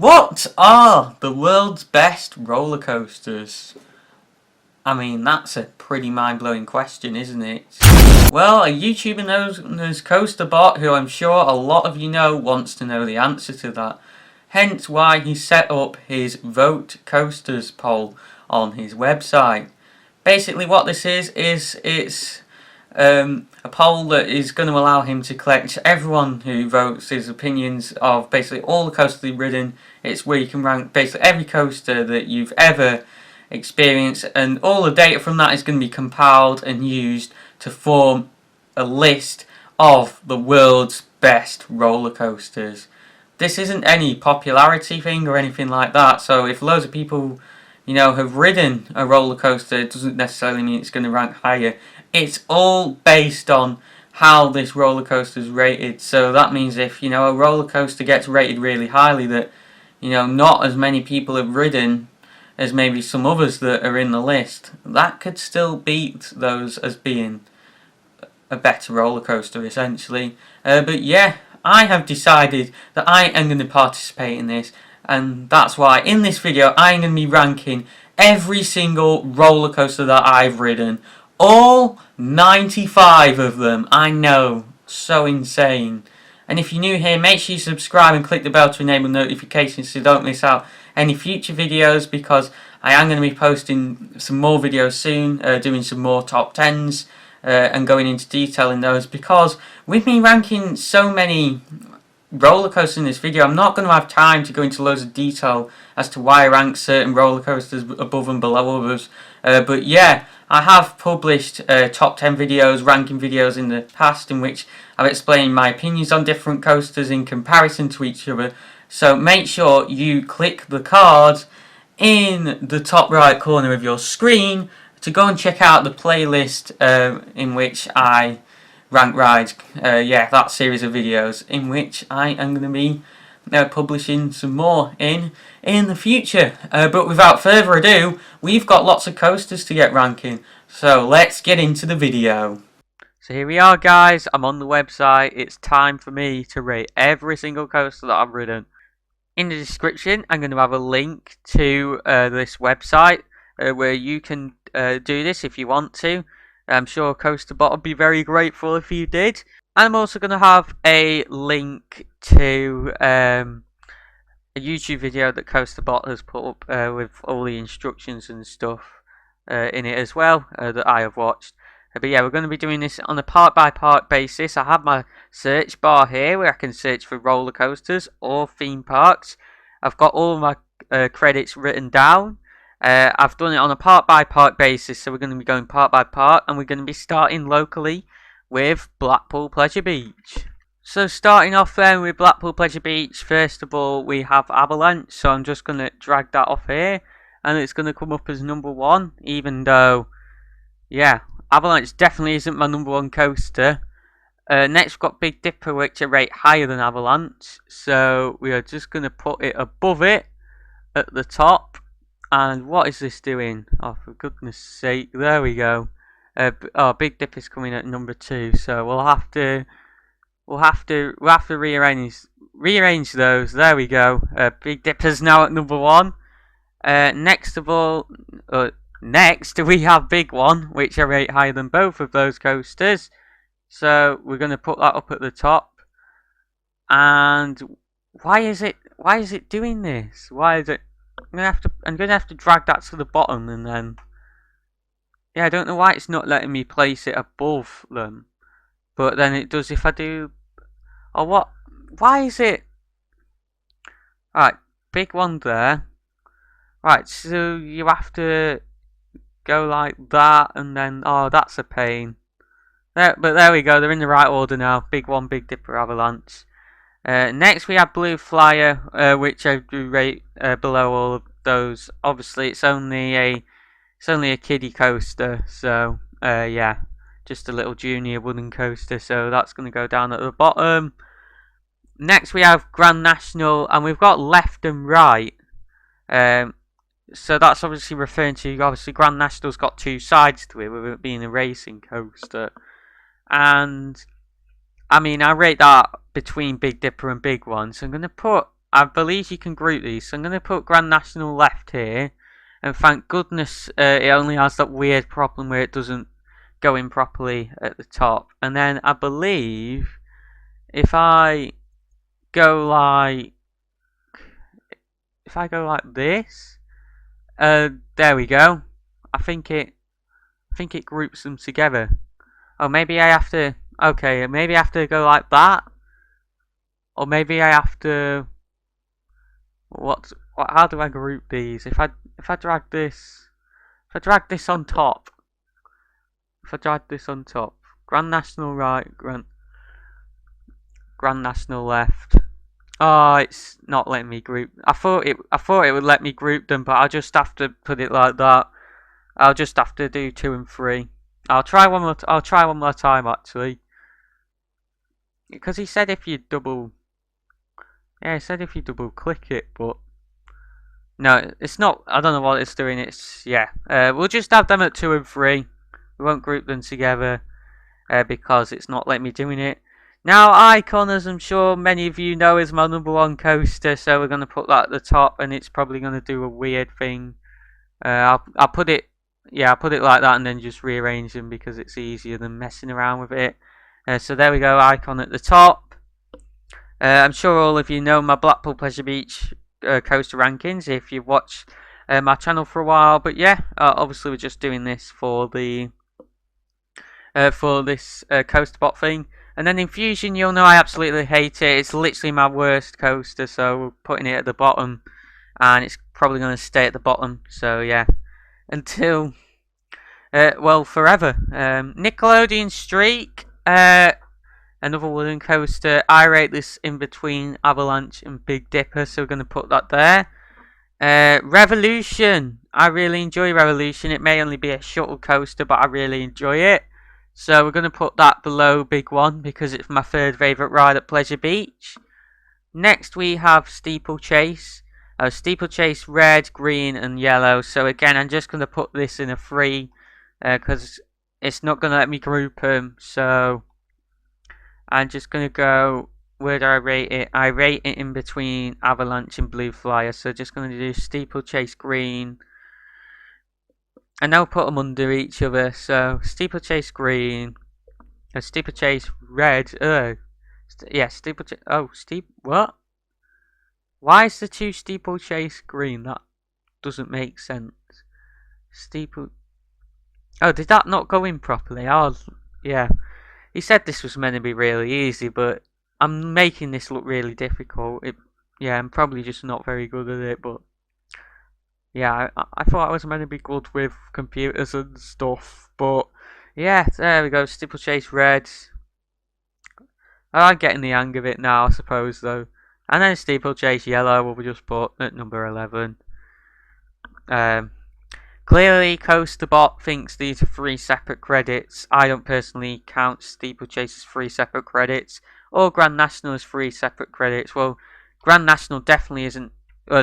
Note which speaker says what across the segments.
Speaker 1: What are the world's best roller coasters? I mean, that's a pretty mind-blowing question, isn't it? Well, a YouTuber known as CoasterBot, who I'm sure a lot of you know, wants to know the answer to that. Hence why he set up his Vote Coasters poll on his website. Basically what this is it's a poll that is going to allow him to collect everyone who votes his opinions of basically all the coasters he's ridden. It's where you can rank basically every coaster that you've ever experienced, and all the data from that is going to be compiled and used to form a list of the world's best roller coasters. This isn't any popularity thing or anything like that, so if loads of people have ridden a roller coaster, it doesn't necessarily mean it's going to rank higher. It's all based on how this roller coaster is rated. So that means if a roller coaster gets rated really highly, that not as many people have ridden as maybe some others that are in the list, that could still beat those as being a better roller coaster essentially. But yeah, I have decided that I am going to participate in this. And that's why in this video I'm going to be ranking every single roller coaster that I've ridden. All 95 of them. I know, so insane. And if you're new here, make sure you subscribe and click the bell to enable notifications so you don't miss out any future videos, because I am going to be posting some more videos soon, doing some more top 10s and going into detail in those, because with me ranking so many roller coasters in this video, I'm not going to have time to go into loads of detail as to why I rank certain roller coasters above and below others. But yeah, I have published top 10 videos, ranking videos in the past, in which I've explained my opinions on different coasters in comparison to each other. So make sure you click the card in the top right corner of your screen to go and check out the playlist in which I rank rides, that series of videos in which I am going to be publishing some more in the future. But without further ado, we've got lots of coasters to get ranking, so let's get into the video. So here we are, guys. I'm on the website. It's time for me to rate every single coaster that I've ridden. In the description, I'm going to have a link to this website where you can do this if you want to. I'm sure CoasterBot would be very grateful if you did. And I'm also going to have a link to a YouTube video that CoasterBot has put up with all the instructions and stuff in it as well that I have watched. But yeah, we're going to be doing this on a part-by-part basis. I have my search bar here where I can search for roller coasters or theme parks. I've got all my credits written down. I've done it on a part-by-part basis, so we're going to be going part-by-part, and we're going to be starting locally with Blackpool Pleasure Beach. So starting off then with Blackpool Pleasure Beach, first of all we have Avalanche, so I'm just going to drag that off here, and it's going to come up as number 1, even though, yeah, Avalanche definitely isn't my number 1 coaster. Next we've got Big Dipper, which I rate higher than Avalanche, so we are just going to put it above it at the top. And what is this doing? Oh, for goodness sake! There we go. Big Dip is coming at number 2, so we'll have to rearrange those. There we go. Big Dipper's now at number 1. Next we have Big One, which I rate higher than both of those coasters. So we're going to put that up at the top. And why is it doing this? Why is it? I'm gonna have to drag that to the bottom, and then yeah, I don't know why it's not letting me place it above them, but then it does if I do. Or what? Why is it? Right, Big One there. Right, so you have to go like that, and then that's a pain. But there we go. They're in the right order now. Big One, Big Dipper, Avalanche. Next we have Blue Flyer, which I do rate below all of those. Obviously it's only a kiddie coaster, so yeah, just a little junior wooden coaster, so that's going to go down at the bottom. Next we have Grand National, and we've got left and right, so that's obviously referring to, Grand National's got 2 sides to it, with it being a racing coaster, and I mean, I rate that between Big Dipper and Big One, so I'm going to put I believe you can group these. So I'm going to put Grand National left here. And thank goodness it only has that weird problem where it doesn't go in properly at the top. And then I believe if I go like this, there we go. I think it groups them together. Oh, maybe I have to. Okay, maybe I have to go like that, or maybe I have to. What? How do I group these? If I drag this, on top. If I drag this on top, Grand National right, Grand National left. Oh, it's not letting me group. I thought it would let me group them, but I'll just have to put it like that. I'll just have to do 2 and 3. I'll try one more. I'll try one more time actually, because he said if you double. Yeah, he said if you double click it, but no, it's not. I don't know what it's doing. It's yeah. We'll just have them at 2 and 3. We won't group them together because it's not letting me doing it. Now, Icon, as I'm sure many of you know, is my #1 coaster, so we're going to put that at the top, and it's probably going to do a weird thing. I'll put it, yeah, I'll put it like that, and then just rearrange them because it's easier than messing around with it. So there we go, Icon at the top. I'm sure all of you know my Blackpool Pleasure Beach coaster rankings if you've watched my channel for a while. But yeah, obviously we're just doing this for the coaster bot thing. And then Infusion, you'll know I absolutely hate it. It's literally my worst coaster, so we're putting it at the bottom. And it's probably going to stay at the bottom. So yeah, until, well, forever. Nickelodeon Streak, another wooden coaster. I rate this in between Avalanche and Big Dipper, so we're going to put that there. Revolution. I really enjoy Revolution. It may only be a shuttle coaster, but I really enjoy it. So we're going to put that below Big One because it's my 3rd favourite ride at Pleasure Beach. Next we have Steeplechase. Steeplechase red, green and yellow. So again, I'm just going to put this in a 3 because it's not going to let me group them. So I'm just going to go, where do I rate it? I rate it in between Avalanche and Blue Flyer. So just going to do Steeplechase green. And now put them under each other. So Steeplechase green, Steeplechase red. Yeah, Steeplechase. Oh, what? Why is the 2 Steeplechase green? That doesn't make sense. Oh, did that not go in properly? Oh, yeah. He said this was meant to be really easy, but I'm making this look really difficult. Yeah, I'm probably just not very good at it, but. Yeah, I thought I was meant to be good with computers and stuff, but yeah, there we go, Steeplechase red. I'm getting the hang of it now, I suppose, though. And then Steeplechase yellow, we'll just put at number 11. Clearly, CoasterBot thinks these are 3 separate credits. I don't personally count Steeplechase as 3 separate credits, or Grand National as 3 separate credits. Well, Grand National definitely isn't.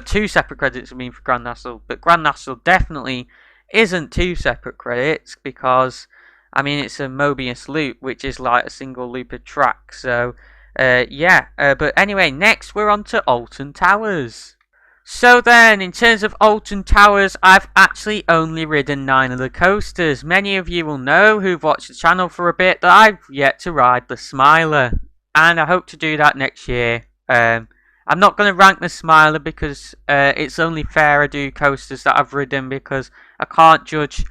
Speaker 1: 2 separate credits I mean for Grand National, but Grand National definitely isn't 2 separate credits because, I mean, it's a Mobius loop, which is like a single loop of track. So, yeah. But anyway, next we're on to Alton Towers. So then, in terms of Alton Towers, I've actually only ridden 9 of the coasters. Many of you will know who've watched the channel for a bit that I've yet to ride the Smiler, and I hope to do that next year. I'm not going to rank the Smiler because it's only fair I do coasters that I've ridden because I can't judge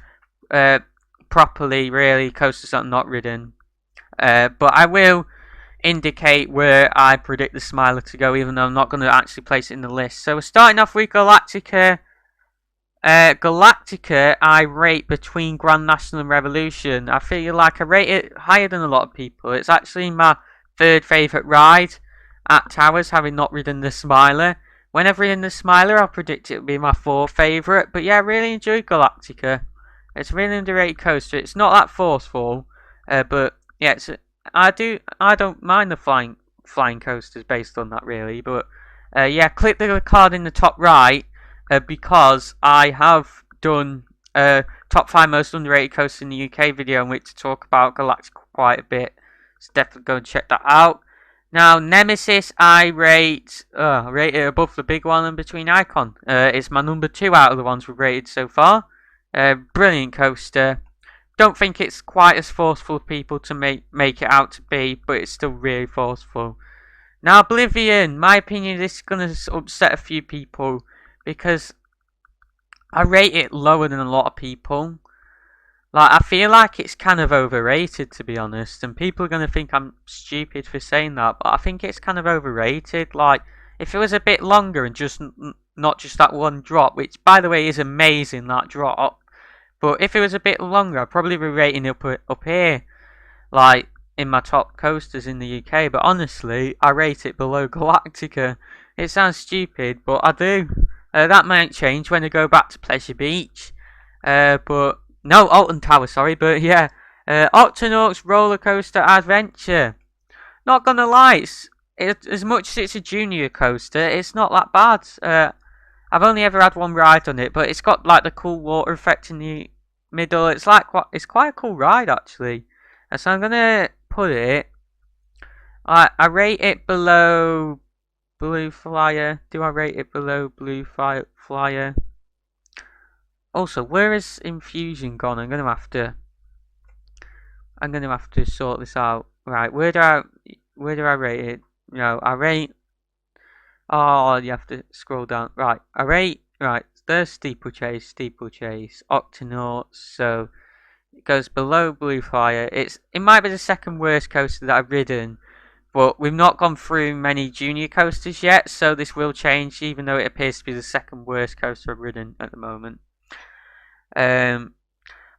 Speaker 1: properly, really, coasters that I'm not ridden. But I will indicate where I predict the Smiler to go, even though I'm not going to actually place it in the list. So we're starting off with Galactica. Galactica, I rate between Grand National and Revolution. I feel like I rate it higher than a lot of people. It's actually my 3rd favourite ride at Towers, having not ridden the Smiler. When I've ridden the Smiler, I'll predict it will be my 4th favourite. But yeah, I really enjoyed Galactica. It's a really underrated coaster. It's not that forceful, but yeah, I don't mind the flying coasters based on that really. But yeah, click the card in the top right because I have done top 5 most underrated coasters in the UK video in which to talk about Galactica quite a bit. So definitely go and check that out. Now, Nemesis, I rate it above the big one and between Icon. It's my number 2 out of the ones we've rated so far. Brilliant coaster. Don't think it's quite as forceful of people to make it out to be, but it's still really forceful. Now, Oblivion, my opinion, this is going to upset a few people because I rate it lower than a lot of people. Like, I feel like it's kind of overrated, to be honest, and people are going to think I'm stupid for saying that, but I think it's kind of overrated. Like, if it was a bit longer and just not just that one drop, which, by the way, is amazing, that drop, but if it was a bit longer, I'd probably be rating it up here, like, in my top coasters in the UK, but honestly, I rate it below Galactica. It sounds stupid, but I do. That might change when I go back to Pleasure Beach, but... No, Alton Tower, sorry, but yeah. Octonauts Roller Coaster Adventure. Not gonna lie, as much as it's a junior coaster, it's not that bad. I've only ever had one ride on it, but it's got like the cool water effect in the middle. It's quite a cool ride actually. So I'm gonna put it. I rate it below Blue Flyer. Do I rate it below Blue Flyer? Also, where is Infusion gone? I'm gonna have to sort this out. Right, where do I rate it? No, I rate. Oh, you have to scroll down. Right, I rate. Right, there's Steeplechase, Octonauts. So it goes below Blue Fire. It might be the second worst coaster that I've ridden, but we've not gone through many junior coasters yet, so this will change. Even though it appears to be the second worst coaster I've ridden at the moment. So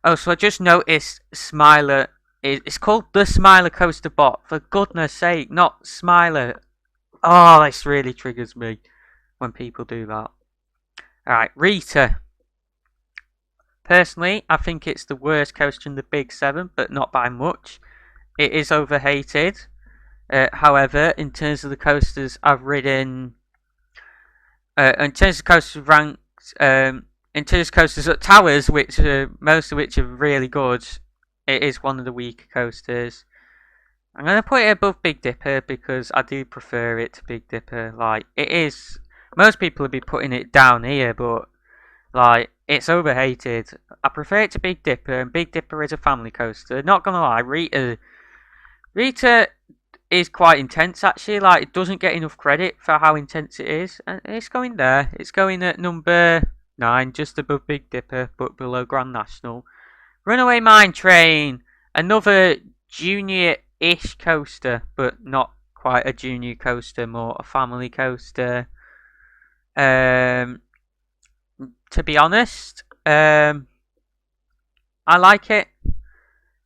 Speaker 1: I just noticed Smiler. It's called the Smiler Coaster Bot. For goodness sake, not Smiler. Oh, this really triggers me when people do that. Alright, Rita. Personally, I think it's the worst coaster in the Big 7, but not by much. It is overhated. However, in terms of the coasters I've ridden, in terms of coasters ranked, in terms of coasters at towers, which most of which are really good, it is one of the weaker coasters. I'm going to put it above Big Dipper because I do prefer it to Big Dipper. Like, it is... Most people would be putting it down here, but, like, it's overhated. I prefer it to Big Dipper, and Big Dipper is a family coaster. Not going to lie, Rita is quite intense, actually. Like, it doesn't get enough credit for how intense it is. And it's going there. It's going at number 9, just above Big Dipper, but below Grand National. Runaway Mine Train, another junior-ish coaster, but not quite a junior coaster, more a family coaster. To be honest, I like it,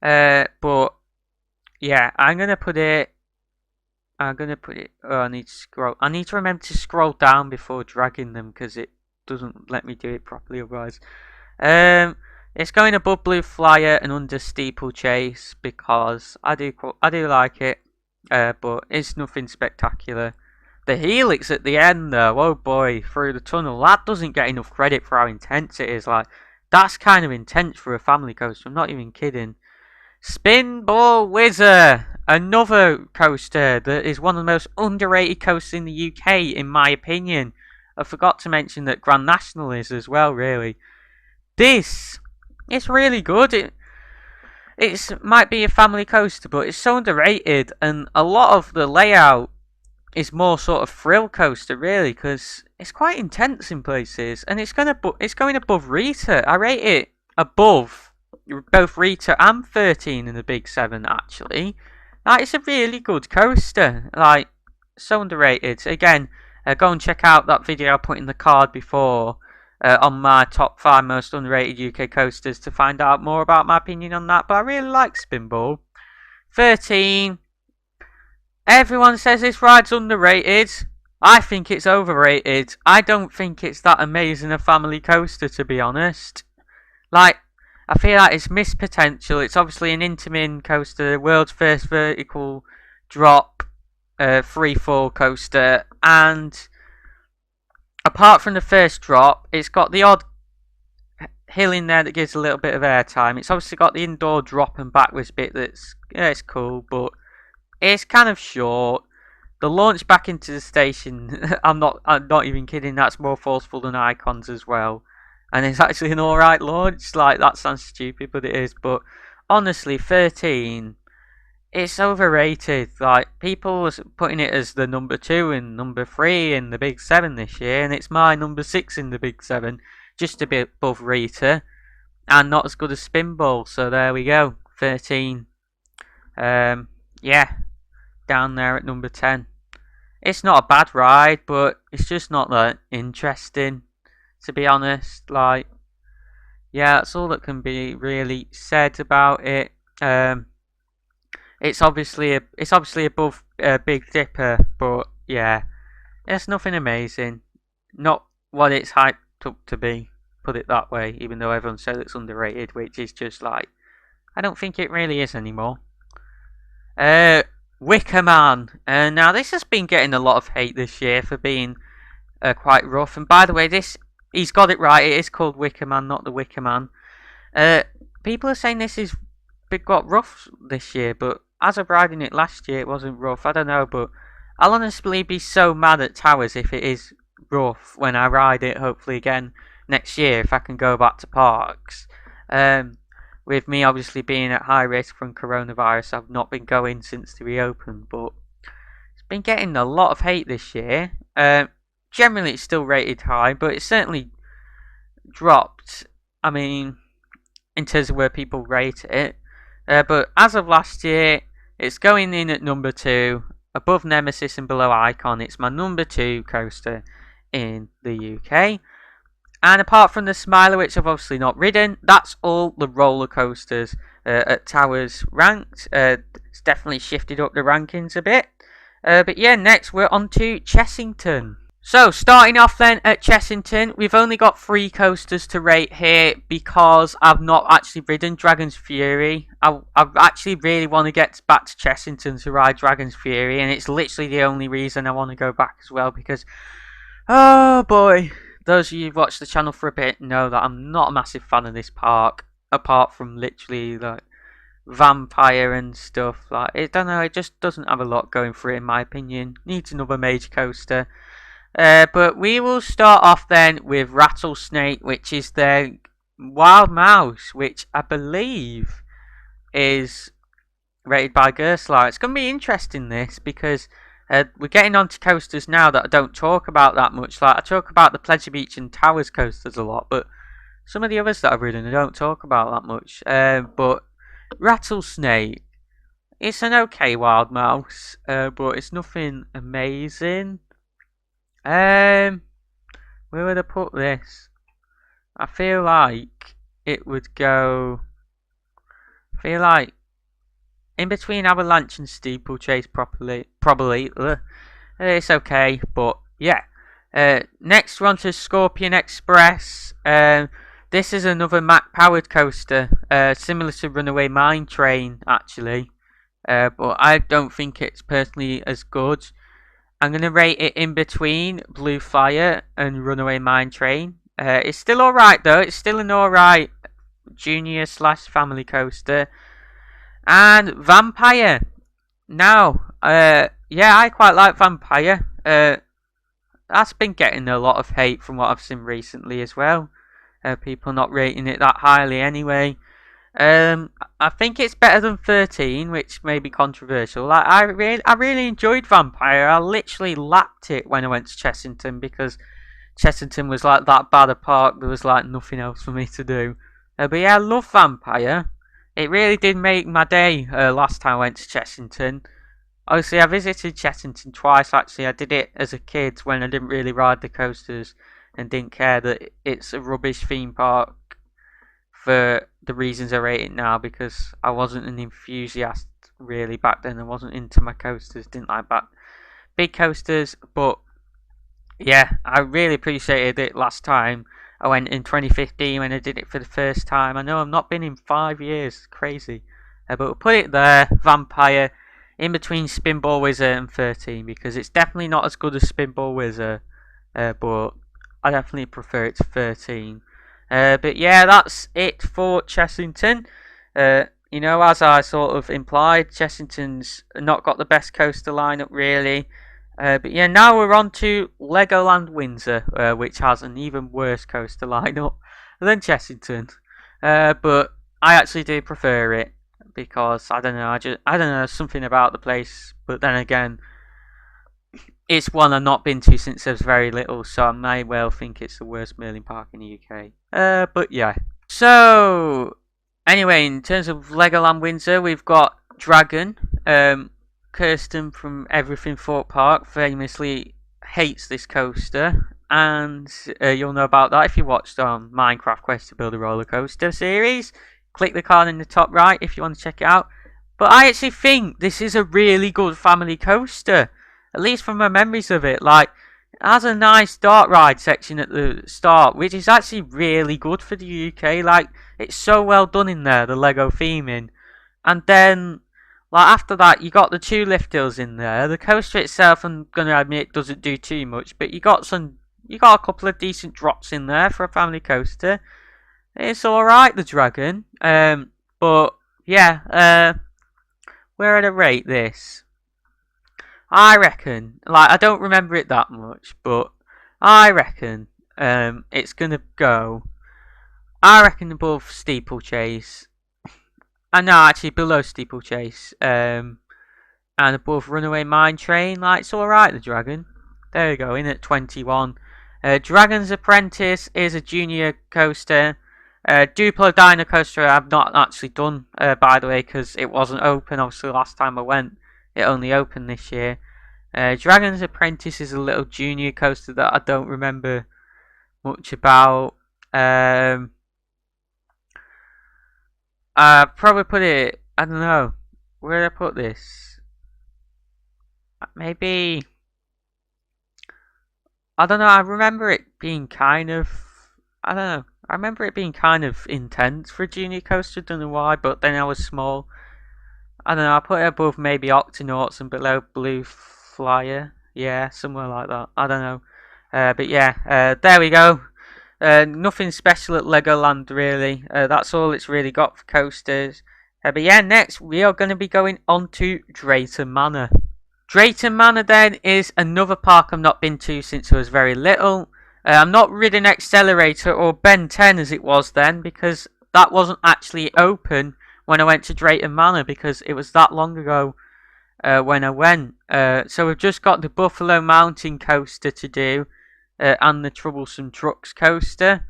Speaker 1: but yeah, I'm gonna put it. Oh, I need to scroll. I need to remember to scroll down before dragging them because it doesn't let me do it properly otherwise. It's going above Blue Flyer and under Steeplechase because I do like it, but it's nothing spectacular. The helix at the end though, oh boy, through the tunnel, that doesn't get enough credit for how intense it is. Like, that's kind of intense for a family coaster, I'm not even kidding. Spinball Whizzer, another coaster that is one of the most underrated coasters in the UK, in my opinion. I forgot to mention that Grand National is as well, really. It's really good. It might be a family coaster, but it's so underrated, and a lot of the layout is more sort of thrill coaster, really, because it's quite intense in places, and it's going above Rita. I rate it above both Rita and 13 in the Big 7, actually. Like, it's a really good coaster. Like, so underrated. Again, go and check out that video I put in the card before on my top 5 most underrated UK coasters to find out more about my opinion on that. But I really like Spinball. 13. Everyone says this ride's underrated. I think it's overrated. I don't think it's that amazing a family coaster, to be honest. Like, I feel like it's missed potential. It's obviously an Intamin coaster, world's first vertical drop, free fall coaster, and apart from the first drop, it's got the odd hill in there that gives a little bit of airtime. It's obviously got the indoor drop and backwards bit that's, yeah, it's cool, but it's kind of short. The launch back into the station, I'm not even kidding, that's more forceful than Icons as well. And it's actually an alright launch. Like, that sounds stupid, but it is. But honestly, 13, it's overrated. Like, people are putting it as the number 2 and number 3 in the Big 7 this year, and it's my number 6 in the Big 7, just a bit above Rita, and not as good as Spinball. So there we go, 13. Yeah, down there at number 10. It's not a bad ride, but it's just not that interesting, to be honest. Like, yeah, that's all that can be really said about it. It's obviously above Big Dipper, but yeah, it's nothing amazing. Not what it's hyped up to be, put it that way. Even though everyone says it's underrated, which is just like, I don't think it really is anymore. Wicker Man. Now this has been getting a lot of hate this year for being quite rough. And by the way, he's got it right. It is called Wicker Man, not the Wicker Man. People are saying this is got rough this year, but as of riding it last year, it wasn't rough. I don't know, but I'll honestly be so mad at Towers if it is rough when I ride it. Hopefully again next year if I can go back to parks. With me obviously being at high risk from coronavirus, I've not been going since they reopened, but it's been getting a lot of hate this year. Generally, it's still rated high, but it's certainly dropped. I mean, in terms of where people rate it. But as of last year, it's going in at number 2, above Nemesis and below Icon. It's my number 2 coaster in the UK. And apart from the Smiler, which I've obviously not ridden, that's all the roller coasters at Towers ranked. It's definitely shifted up the rankings a bit. But yeah, next we're on to Chessington. So, starting off then at Chessington, we've only got 3 coasters to rate here because I've not actually ridden Dragon's Fury. I actually really want to get back to Chessington to ride Dragon's Fury, and it's literally the only reason I want to go back as well because, oh boy, those of you who've watched the channel for a bit know that I'm not a massive fan of this park, apart from literally like Vampire and stuff. Like, I don't know, it just doesn't have a lot going for it in my opinion. Needs another major coaster. But we will start off then with Rattlesnake, which is their Wild Mouse, which I believe is rated by Gerstlauer. It's going to be interesting this because we're getting onto coasters now that I don't talk about that much. Like, I talk about the Pleasure Beach and Towers coasters a lot, but some of the others that I've ridden I don't talk about that much. But Rattlesnake, it's an okay Wild Mouse, but it's nothing amazing. Where would I put this? I feel like it would go. I feel like in between Avalanche and Steeplechase, probably. It's okay, but yeah. Next, we're on to Scorpion Express. This is another Mack powered coaster, similar to Runaway Mine Train, actually. But I don't think it's personally as good. I'm going to rate it in between Blue Flyer and Runaway Mine Train. It's still alright though. It's still an alright junior / family coaster. And Vampire. Now, yeah, I quite like Vampire. That's been getting a lot of hate from what I've seen recently as well. People not rating it that highly anyway. I think it's better than 13, which may be controversial. Like, I really enjoyed Vampire. I literally lapped it when I went to Chessington because Chessington was like that bad a park. There was like nothing else for me to do. But yeah, I love Vampire. It really did make my day last time I went to Chessington. Obviously, I visited Chessington twice actually. I did it as a kid when I didn't really ride the coasters and didn't care that it's a rubbish theme park for the reasons I rate it now, because I wasn't an enthusiast really back then. I wasn't into my coasters, didn't like big coasters, but yeah, I really appreciated it last time. I went in 2015 when I did it for the first time. I know I've not been in 5 years, crazy. But we'll put it there, Vampire, in between Spinball Wizard and 13, because it's definitely not as good as Spinball Wizard, but I definitely prefer it to 13. But yeah, that's it for Chessington. You know, as I sort of implied, Chessington's not got the best coaster lineup really. But yeah, now we're on to Legoland Windsor, which has an even worse coaster lineup than Chessington. But I actually do prefer it because I don't know, I don't know something about the place. But then again, it's one I've not been to since I was very little, so I may well think it's the worst Merlin park in the UK. But yeah. So anyway, in terms of Legoland Windsor, we've got Dragon. Kirsten from Everything Thought Park famously hates this coaster, and you'll know about that if you watched on Minecraft Quest to Build a Roller Coaster series. Click the card in the top right if you want to check it out. But I actually think this is a really good family coaster, at least from my memories of it. Like, it has a nice dark ride section at the start, which is actually really good for the UK. Like, it's so well done in there, the Lego theming. And then, like, after that, you got the two lift hills in there. The coaster itself, I'm gonna admit, doesn't do too much, but you got a couple of decent drops in there for a family coaster. It's alright, the Dragon. But yeah, where would I rate this? I reckon, like, I don't remember it that much, but I reckon it's gonna go. I reckon above Steeplechase. No, actually below Steeplechase. And above Runaway Mine Train. Like, it's alright, the Dragon. There you go, in at 21. Dragon's Apprentice is a junior coaster. Duplo Dino Coaster I've not actually done, by the way, because it wasn't open. Obviously, last time I went, it only opened this year. Dragon's Apprentice is a little junior coaster that I don't remember much about. I probably put it, I don't know, where did I put this? Maybe, I don't know, I remember it being kind of, I don't know, I remember it being kind of intense for a junior coaster, don't know why, but then I was small. I don't know, I put it above maybe Octonauts and below Blue Flyer, yeah, somewhere like that, I don't know. But yeah, there we go. Nothing special at Legoland really. That's all it's really got for coasters. But yeah, next we are going to be going on to Drayton Manor. Drayton Manor then is another park I've not been to since I was very little. I'm not Ridden Accelerator or Ben 10 as it was then, because that wasn't actually open when I went to Drayton Manor, because it was that long ago when I went. So we've just got the Buffalo Mountain coaster to do. And the Troublesome Trucks coaster.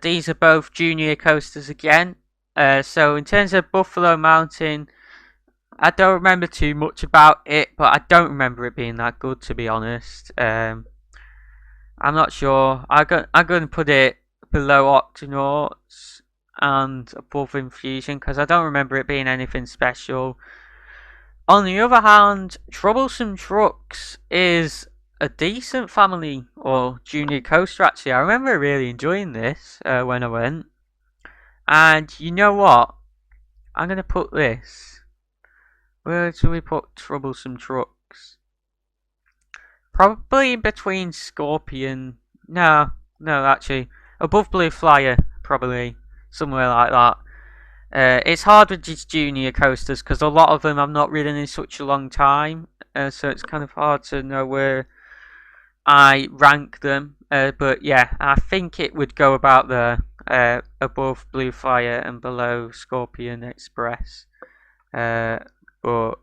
Speaker 1: These are both junior coasters again. So in terms of Buffalo Mountain, I don't remember too much about it, but I don't remember it being that good, to be honest. I'm not sure. I'm going to put it below Octonauts and above Infusion, because I don't remember it being anything special. On the other hand, Troublesome Trucks is a decent family or junior coaster actually. I remember really enjoying this when I went. And you know what? I'm going to put this. Where do we put Troublesome Trucks? Probably between Scorpion. No, actually. Above Blue Flyer, probably. Somewhere like that. It's hard with these junior coasters because a lot of them I've not ridden in such a long time. So it's kind of hard to know where I rank them, but yeah, I think it would go about there, above Blue Flyer and below Scorpion Express. But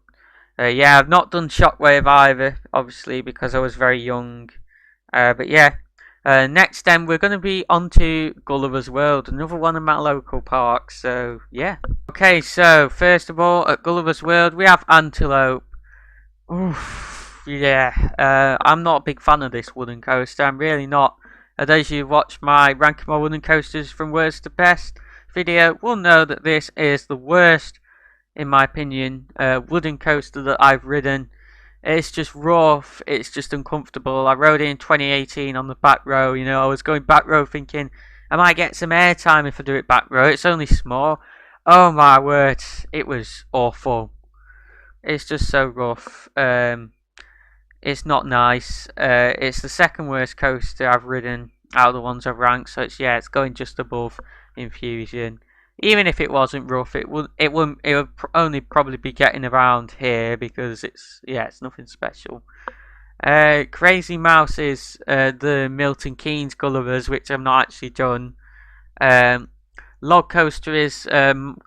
Speaker 1: yeah, I've not done Shockwave either, obviously, because I was very young. But yeah, next then we're going to be on to Gulliver's World, another one of my local parks, so yeah. Okay, so first of all, at Gulliver's World we have Antelope. Oof. Yeah, I'm not a big fan of this wooden coaster. I'm really not. Those who watch my ranking my wooden coasters from worst to best video will know that this is the worst, in my opinion, wooden coaster that I've ridden. It's just rough. It's just uncomfortable. I rode it in 2018 on the back row. You know, I was going back row thinking, I might get some airtime if I do it back row. It's only small. Oh my word, it was awful. It's just so rough. It's not nice. It's the second worst coaster I've ridden out of the ones I've ranked. So it's going just above Infusion. Even if it wasn't rough, it would only probably be getting around here because it's nothing special. Crazy Mouse is the Milton Keynes Gullivers, which I've not actually done. Um, Log Coaster is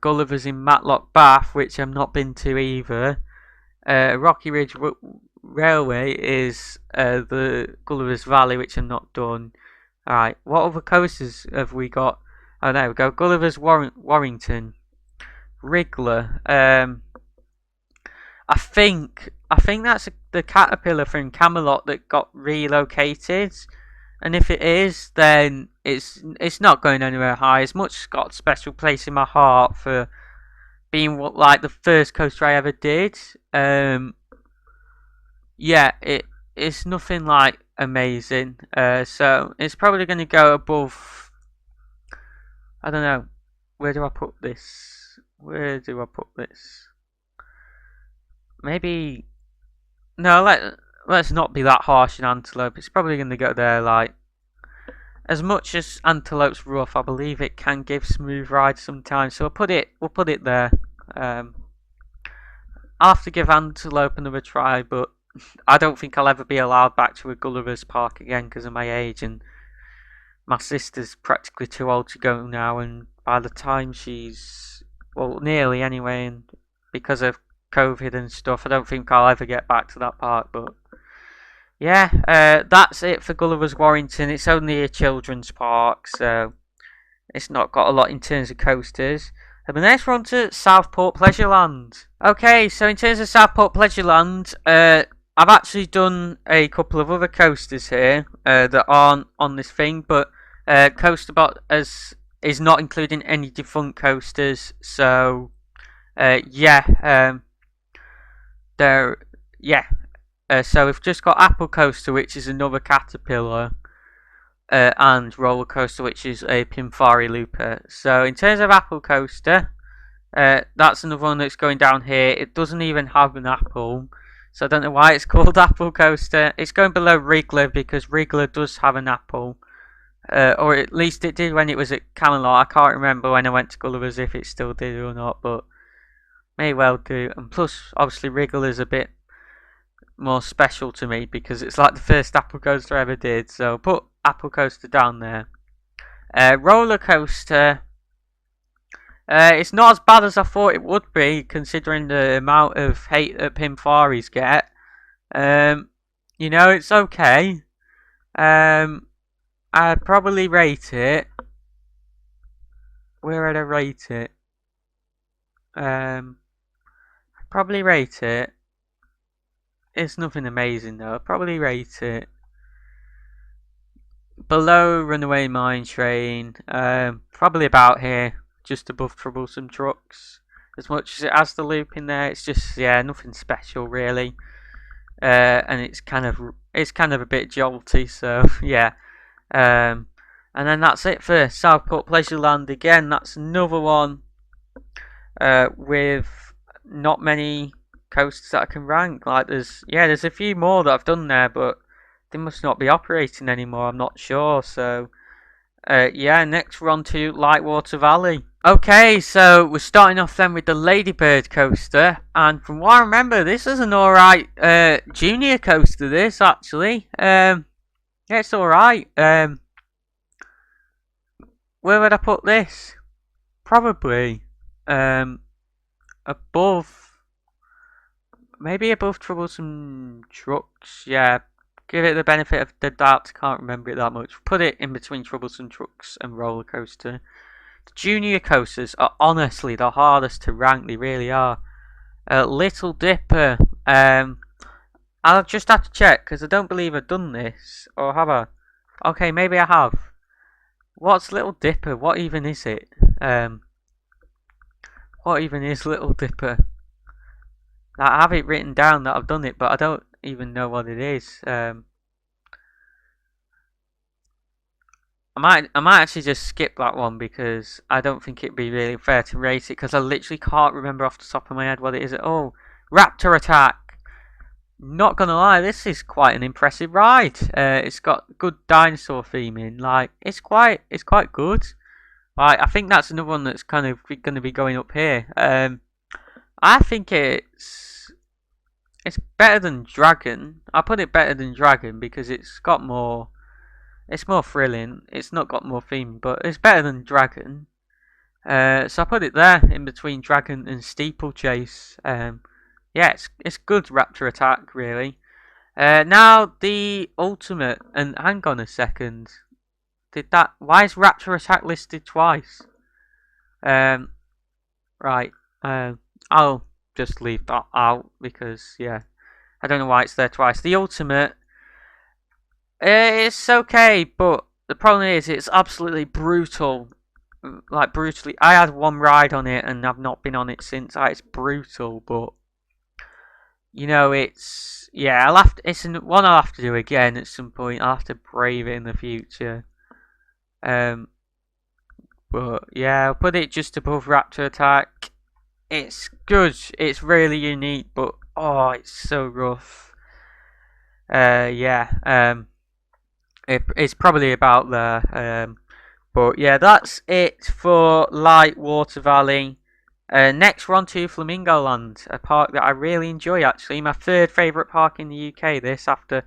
Speaker 1: Gulliver's in Matlock Bath, which I've not been to either. Rocky Ridge Railway is the Gulliver's Valley, which I've not done. Alright, what other coasters have we got? Oh, there we go. Gulliver's Warrington. Wriggler. I think that's the caterpillar from Camelot that got relocated. And if it is, then it's not going anywhere high. It's much got a special place in my heart for being like the first coaster I ever did. Yeah, it's nothing like amazing. So it's probably going to go above. I don't know. Where do I put this? Where do I put this? Maybe no. Let's not be that harsh in Antelope. It's probably going to go there. Like as much as Antelope's rough, I believe it can give smooth rides sometimes. So we'll put it there. I'll have to give Antelope another try, but I don't think I'll ever be allowed back to a Gulliver's Park again because of my age, and my sister's practically too old to go now, and by the time she's, well, nearly anyway, and because of COVID and stuff, I don't think I'll ever get back to that park, but yeah, that's it for Gulliver's Warrington. It's only a children's park, so it's not got a lot in terms of coasters. And the next we're on to Southport Pleasureland. Okay, so in terms of Southport Pleasureland, I've actually done a couple of other coasters here that aren't on this thing, but CoasterBot is not including any defunct coasters, so yeah, so we've just got Apple Coaster, which is another caterpillar, and Roller Coaster, which is a Pimfari Looper. So in terms of Apple Coaster, that's another one that's going down here. It doesn't even have an apple, so I don't know why it's called Apple Coaster. It's going below Wriggler because Wriggler does have an apple, or at least it did when it was at Camelot. I can't remember when I went to Gulliver's if it still did or not, but may well do. And plus, obviously, Wriggler is a bit more special to me because it's like the first Apple Coaster I ever did. So put Apple Coaster down there. Roller Coaster. It's not as bad as I thought it would be, considering the amount of hate that Pimfaris get. It's okay. I'd probably rate it. Where would I rate it? I'd probably rate it. It's nothing amazing though. I'd probably rate it below Runaway Mine Train. Probably about here. Just above Troublesome Trucks. As much as it has the loop in there, it's just nothing special really. And it's kind of a bit jolty, so yeah. And then that's it for Southport Pleasureland again. That's another one with not many coasters that I can rank. Like there's a few more that I've done there, but they must not be operating anymore. I'm not sure. So next we're on to Lightwater Valley. Okay, so we're starting off then with the Ladybird coaster, and from what I remember, this is an alright junior coaster. This actually, it's alright. Where would I put this? Probably above, maybe above Troublesome Trucks. Yeah, give it the benefit of the doubt. Can't remember it that much. Put it in between Troublesome Trucks and Roller Coaster. The junior coasters are honestly the hardest to rank. They really are. Little Dipper. I'll just have to check because I don't believe I've done this, or have I? Okay, maybe I have. What's Little Dipper? What even is it? What even is Little Dipper? I have it written down that I've done it, but I don't even know what it is. I might actually just skip that one because I don't think it'd be really fair to rate it because I literally can't remember off the top of my head what it is. Oh, Raptor Attack. Not gonna lie, this is quite an impressive ride. It's got good dinosaur theming. Like it's quite good. Like I think that's another one that's kind of going to be going up here. I think it's it's better than Dragon. I put it better than Dragon because it's got more. It's more thrilling. It's not got more theme, but it's better than Dragon. So I put it there in between Dragon and Steeplechase. Yeah, it's good Raptor attack really. Now the ultimate, and hang on a second. Why is Raptor attack listed twice? Right. I'll just leave that out because yeah, I don't know why it's there twice. The ultimate, it's okay, but the problem is it's absolutely brutal. Like brutally, I had one ride on it and I've not been on it since. It's brutal, but you know it's yeah. It's one I'll have to do again at some point. I'll have to brave it in the future. But yeah, I'll put it just above Raptor Attack. It's good. It's really unique, but oh, it's so rough. Yeah. It's probably about there. But yeah, that's it for Light Water Valley. Next, we're on to Flamingo Land, a park that I really enjoy. Actually, my third favourite park in the UK. This after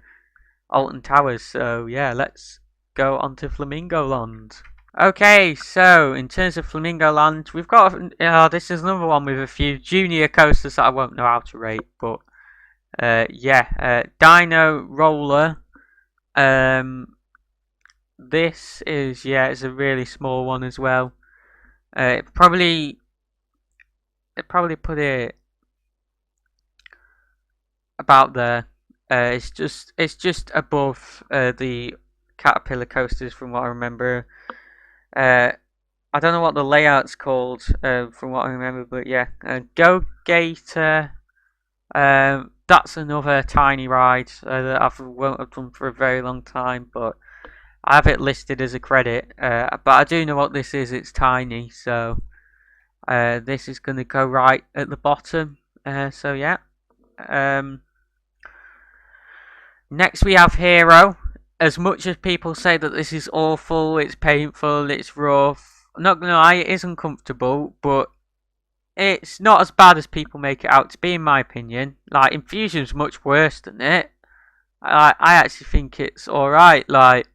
Speaker 1: Alton Towers. So yeah, let's go on to Flamingo Land. Okay, so in terms of Flamingo Land, we've got this is another one with a few junior coasters that I won't know how to rate, but Dino Roller. This is it's a really small one as well. It probably put it about there. It's just above the Caterpillar coasters from what I remember. I don't know what the layout's called from what I remember, but yeah, Go Gator. That's another tiny ride that I won't have done for a very long time, but I have it listed as a credit. But I do know what this is. It's tiny, so this is going to go right at the bottom. So yeah. Next we have Hero. As much as people say that this is awful, it's painful, it's rough, I'm not gonna lie, it is uncomfortable, but it's not as bad as people make it out to be, in my opinion. Like, Infusion's much worse than it. I actually think it's alright, like,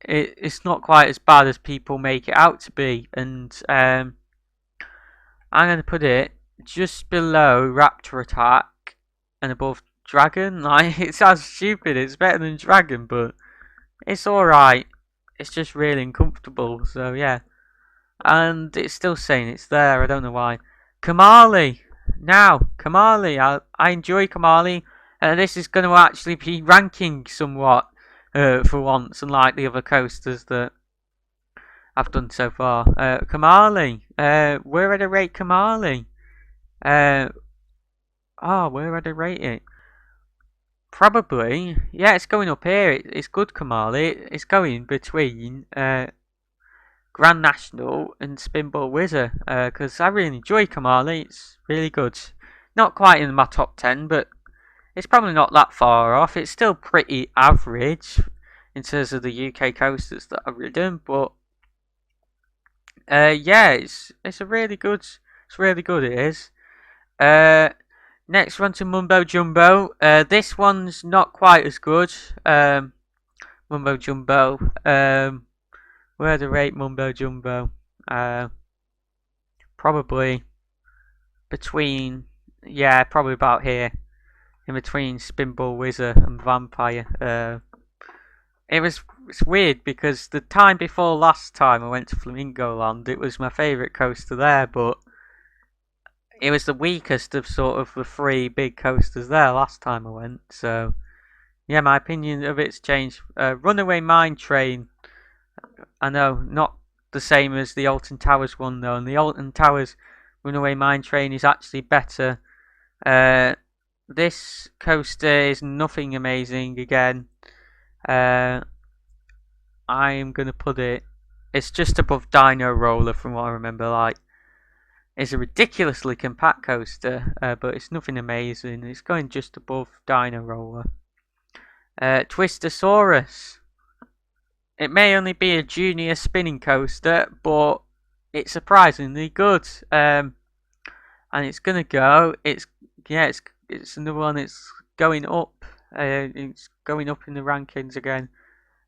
Speaker 1: it's not quite as bad as people make it out to be, and I'm gonna put it just below Raptor Attack and above Dragon. Like, it sounds stupid, it's better than Dragon, but it's alright. It's just really uncomfortable, so yeah. And it's still saying it's there, I don't know why. Kamali! Now, Kamali, I enjoy Kamali, and this is going to actually be ranking somewhat for once, unlike the other coasters that I've done so far. Kamali, where would I rate Kamali? Where would I rate it? Probably, yeah, it's going up here. It's good, Kamali. It's going between Grand National and Spinball Wizard because I really enjoy Kamali. It's really good. Not quite in my top 10, but it's probably not that far off. It's still pretty average in terms of the UK coasters that I've ridden, but yeah, it's a really good. It's really good. It is. Next one to Mumbo Jumbo. This one's not quite as good. Mumbo Jumbo. Where to rate Mumbo Jumbo? Probably between, probably about here. In between Spinball Wizard and Vampire. It's weird because the time before last time I went to Flamingo Land, it was my favourite coaster there, but it was the weakest of sort of the three big coasters there last time I went. So yeah, my opinion of it's changed. Runaway Mine Train. I know, not the same as the Alton Towers one though, and the Alton Towers Runaway Mine Train is actually better. This coaster is nothing amazing again. I'm going to put it's just above Dino Roller from what I remember. Like, it's a ridiculously compact coaster, but it's nothing amazing. It's going just above Dino Roller. Twistosaurus. It may only be a junior spinning coaster, but it's surprisingly good. And it's gonna go. It's it's another one that's going up. It's going up in the rankings again.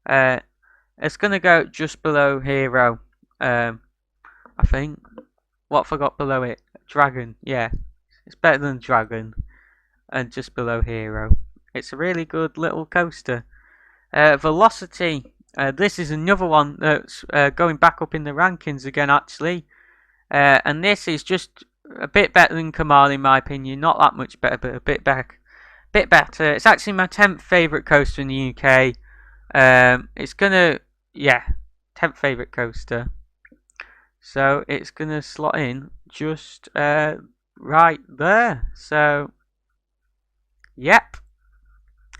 Speaker 1: It's gonna go just below Hero. I think. What have I got below it? Dragon. Yeah, it's better than Dragon, and just below Hero. It's a really good little coaster. Velocity. This is another one that's going back up in the rankings again, actually. And this is just a bit better than Kamal, in my opinion. Not that much better, but a bit better. It's actually my 10th favourite coaster in the UK. It's gonna, yeah, 10th favourite coaster. So it's gonna slot in just right there. So, yep.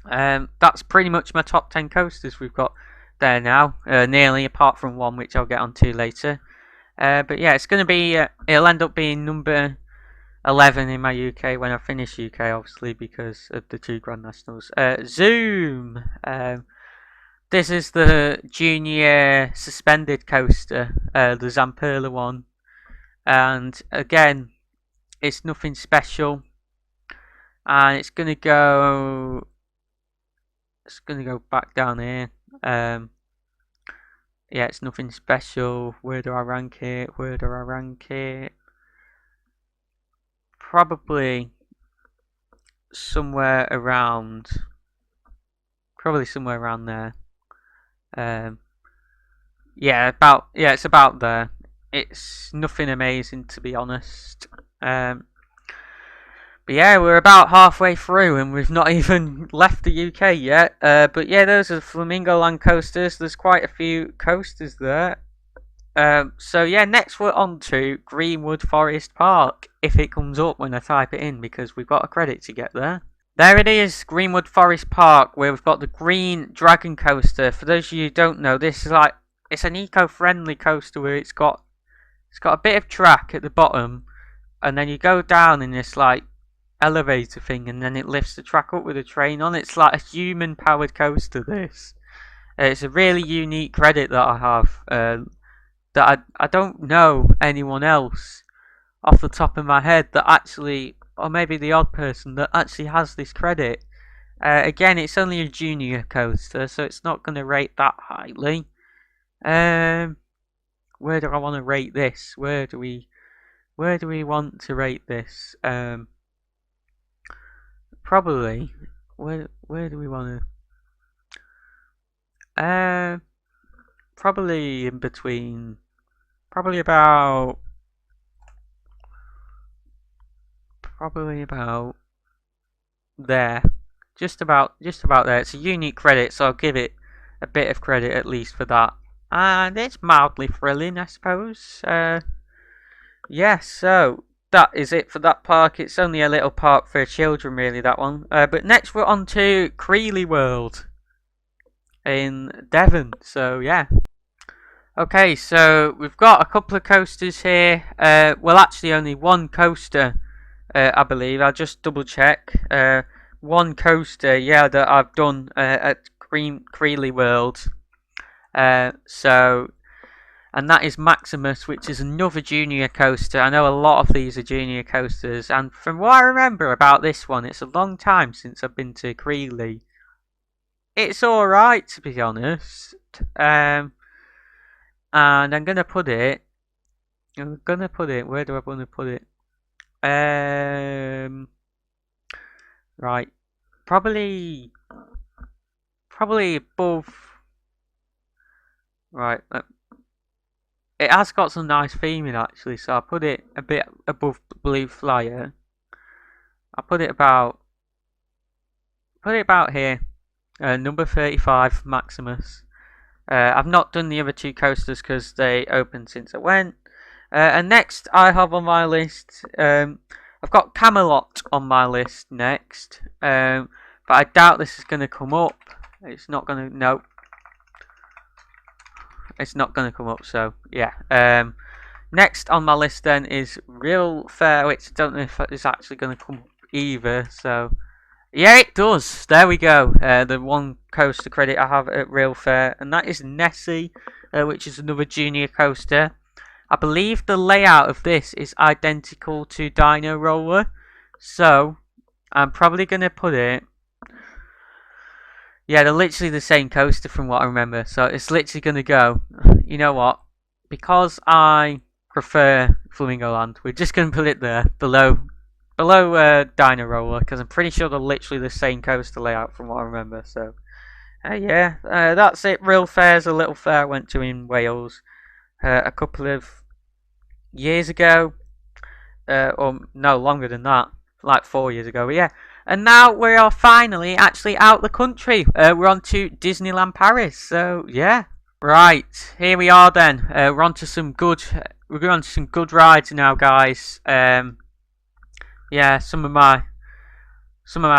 Speaker 1: That's pretty much my top 10 coasters we've got there now. Nearly, apart from one which I'll get onto later. But yeah, it's gonna be. It'll end up being number 11 in my UK when I finish UK, obviously, because of the 2 Grand Nationals. Zoom. This is the junior suspended coaster, the Zamperla one, and again, it's nothing special, and it's gonna go back down here. Yeah, it's nothing special. Where do I rank it? Probably somewhere around there. It's about there. It's nothing amazing, to be honest. But yeah, we're about halfway through and we've not even left the UK yet. But yeah, those are Flamingo Land coasters. There's quite a few coasters there. So yeah, next we're on to Greenwood Forest Park, if it comes up when I type it in, because we've got a credit to get there. There it is, Greenwood Forest Park, where we've got the Green Dragon Coaster. For those of you who don't know, this is it's an eco-friendly coaster where it's got a bit of track at the bottom, and then you go down in this elevator thing, and then it lifts the track up with a train on. It's like a human-powered coaster. This it's a really unique credit that I have. That I don't know anyone else off the top of my head that actually, or maybe the odd person that actually has this credit. Again, it's only a junior coaster, so it's not going to rate that highly. Where do I want to rate this? Where do we want to rate this? Probably. Where do we want to? Probably in between. Probably about there. Just about there. It's a unique credit, so I'll give it a bit of credit at least for that. And it's mildly thrilling, I suppose. Yeah, so that is it for that park. It's only a little park for children, really, that one. But next we're on to Creeley World in Devon. So yeah. Okay, so we've got a couple of coasters here. Well, actually only one coaster, I believe. I'll just double check. One coaster, yeah, that I've done at Creeley World. And that is Maximus, which is another junior coaster. I know a lot of these are junior coasters, and from what I remember about this one, it's a long time since I've been to Creeley. It's alright, to be honest. And I'm gonna put it. Where do I want to put it? Right. Probably above. Right. It has got some nice theming actually, so I'll put it a bit above Blue Flyer. I'll put it about here. Number 35, Maximus. I've not done the other 2 coasters because they opened since I went. And next I have on my list, I've got Camelot on my list next. But I doubt this is going to come up. It's not going to, no. It's not going to come up, so yeah. Next on my list then is Real Fair, which I don't know if it's actually going to come up either, so yeah, it does. There we go. The one coaster credit I have at Real Fair, and that is Nessie, which is another junior coaster. I believe the layout of this is identical to Dino Roller, so I'm probably going to put it... Yeah, they're literally the same coaster from what I remember. So it's literally going to go... You know what? Because I prefer Flamingo Land, we're just going to put it there, below Dino Roller, because I'm pretty sure they're literally the same coaster layout from what I remember. So, yeah, that's it. Real Fair's a little fair I went to in Wales a couple of years ago, or no, longer than that, like 4 years ago. But yeah, and now we are finally actually out the country. We're on to Disneyland Paris. So yeah, right, here we are then. We're on to some good. We're going on to some good rides now, guys. Yeah, some of my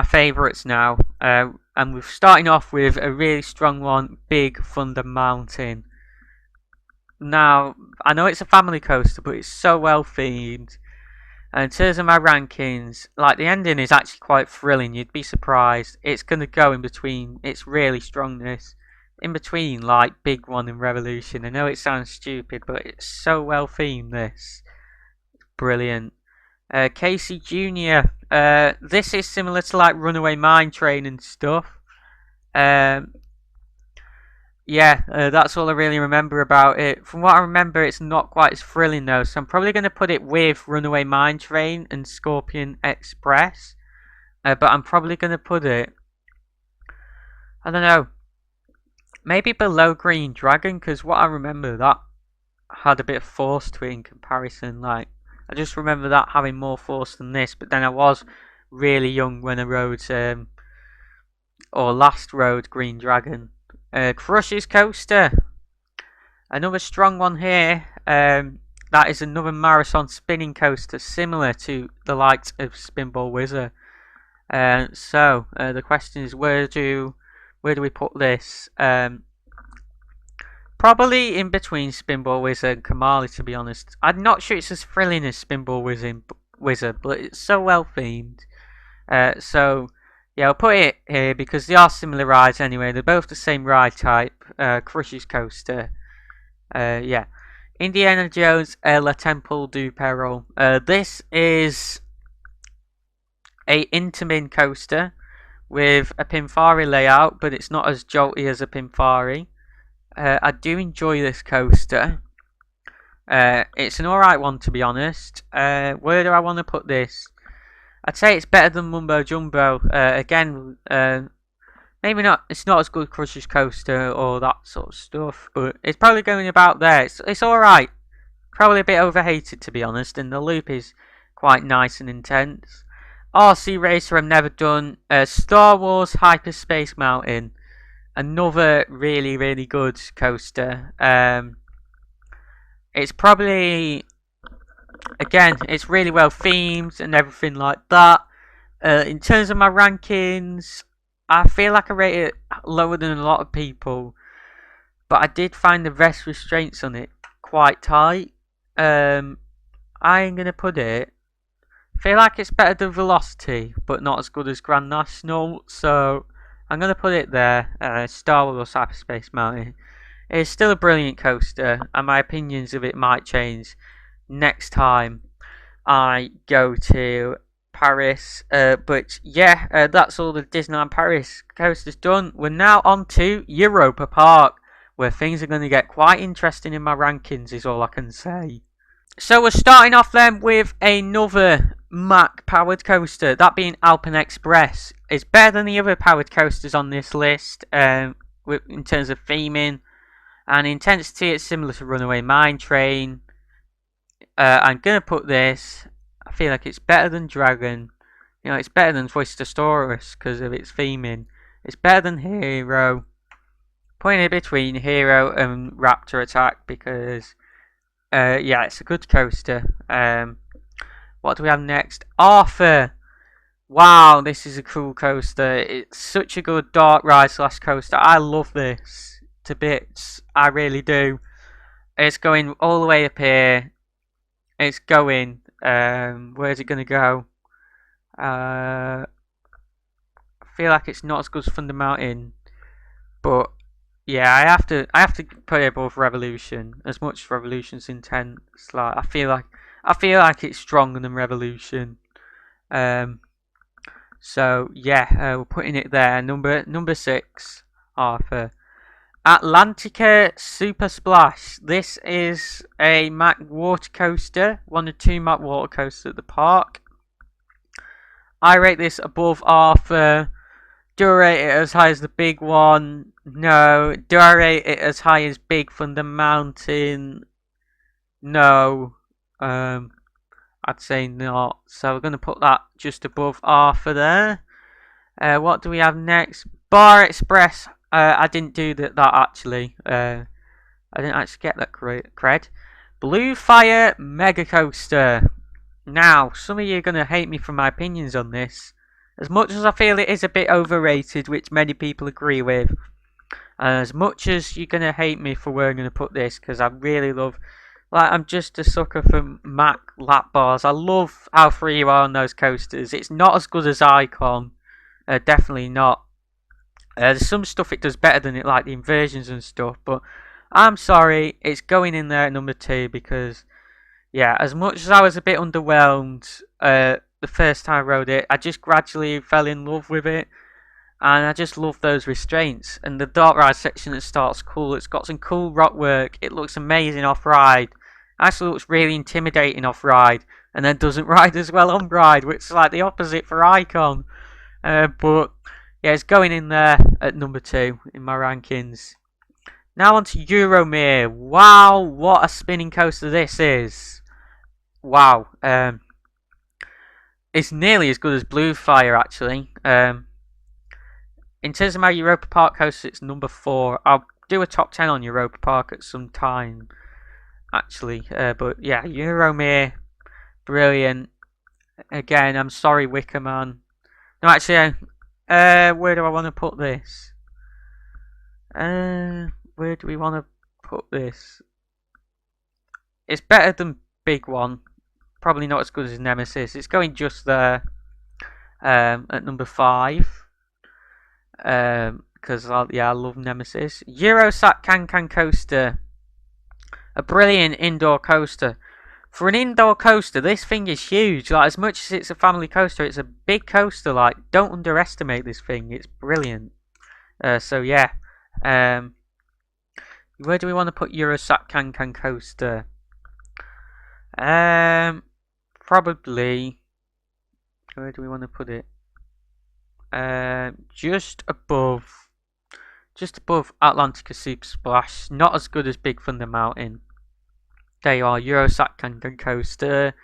Speaker 1: favourites now. And we're starting off with a really strong one, Big Thunder Mountain. Now, I know it's a family coaster, but it's so well themed. And in terms of my rankings, like the ending is actually quite thrilling. You'd be surprised. It's going to go in between. It's really strong, this. In between, like Big One and Revolution. I know it sounds stupid, but it's so well themed, this. Brilliant. Casey Jr. This is similar to like Runaway Mine Train and stuff. Yeah, that's all I really remember about it. From what I remember, it's not quite as thrilling though, so I'm probably going to put it with Runaway Mine Train and Scorpion Express. But I'm probably going to put it, I don't know, maybe below Green Dragon, because what I remember, that had a bit of force to it in comparison. Like, I just remember that having more force than this, but then I was really young when I rode, or last rode Green Dragon. Crush's Coaster, another strong one here. That is another marathon spinning coaster, similar to the likes of Spinball Wizard. So the question is, where do we put this? Probably in between Spinball Wizard and Kamali, to be honest. I'm not sure it's as thrilling as Spinball Wizard, but it's so well themed. So yeah, I'll put it here because they are similar rides anyway. They're both the same ride type. Crush's Coaster. Yeah. Indiana Jones Le Temple du Peril. This is a Intamin coaster with a Pinfari layout, but it's not as jolty as a Pinfari. I do enjoy this coaster. It's an alright one, to be honest. Where do I want to put this? I'd say it's better than Mumbo Jumbo. Again, maybe not. It's not as good Crush's Coaster or that sort of stuff, but it's probably going about there. It's alright. Probably a bit overhated, to be honest, and the loop is quite nice and intense. RC Racer I've never done. Star Wars Hyperspace Mountain. Another really, really good coaster. It's probably... Again, it's really well themed and everything like that. In terms of my rankings, I feel like I rate it lower than a lot of people. But I did find the rest restraints on it quite tight. I'm going to put it... I feel like it's better than Velocity, but not as good as Grand National. So I'm going to put it there. Star Wars Hyperspace Mountain. It's still a brilliant coaster, and my opinions of it might change next time I go to Paris. But yeah, that's all the Disneyland Paris coasters done. We're now on to Europa Park, where things are going to get quite interesting in my rankings, is all I can say. So we're starting off then with another Mack powered coaster, that being Alpine Express. It's better than the other powered coasters on this list in terms of theming and intensity. It's similar to Runaway Mine Train. I'm going to put this, I feel like it's better than Dragon. You know, it's better than Twistosaurus because of its theming. It's better than Hero. Putting it between Hero and Raptor Attack because, yeah, it's a good coaster. What do we have next? Arthur. Wow, this is a cool coaster. It's such a good dark ride / coaster. I love this to bits. I really do. It's going all the way up here. It's going. Where's it going to go? I feel like it's not as good as Thunder Mountain, but yeah, I have to put it above Revolution. As much as Revolution's intense, like I feel like it's stronger than Revolution. So yeah, we're putting it there. Number 6, Arthur. Atlantica Super Splash. This is a Mack water coaster, one of 2 Mack water coasters at the park. I rate this above Arthur. Do I rate it as high as the big one? No. Do I rate it as high as Big Thunder Mountain? No. I'd say not. So we're going to put that just above Arthur there. What do we have next? Bar Express. I didn't do that actually. I didn't actually get that cred. Blue Fire Mega Coaster. Now, some of you are going to hate me for my opinions on this. As much as I feel it is a bit overrated, which many people agree with, as much as you're going to hate me for where I'm going to put this, because I really love, like, I'm just a sucker for Mack lap bars. I love how free you are on those coasters. It's not as good as Icon, definitely not. There's some stuff it does better than it, like the inversions and stuff, but I'm sorry, it's going in there at number 2 because, yeah, as much as I was a bit underwhelmed the first time I rode it, I just gradually fell in love with it, and I just love those restraints. And the dark ride section that starts cool. It's got some cool rock work. It looks amazing off ride. Actually looks really intimidating off ride, and then doesn't ride as well on ride, which is like the opposite for Icon. But yeah, it's going in there at number 2 in my rankings. Now on to Euromere. Wow, what a spinning coaster this is. Wow. It's nearly as good as Blue Fire, actually. In terms of my Europa Park coaster, it's number 4. I'll do a top 10 on Europa Park at some time, actually. But yeah, Euromere, brilliant. Again, I'm sorry, Wickerman. No, actually, where do I want to put this? Where do we want to put this? It's better than Big One. Probably not as good as Nemesis. It's going just there at number 5. Because I love Nemesis. Eurosat Can Coaster. A brilliant indoor coaster. For an indoor coaster, this thing is huge. Like, as much as it's a family coaster, it's a big coaster. Like, don't underestimate this thing. It's brilliant. So yeah. Where do we want to put Eurosat Can Coaster? Probably. Where do we want to put it? Just above Atlantica Super Splash. Not as good as Big Thunder Mountain. There you are, Eurosat Can Coaster.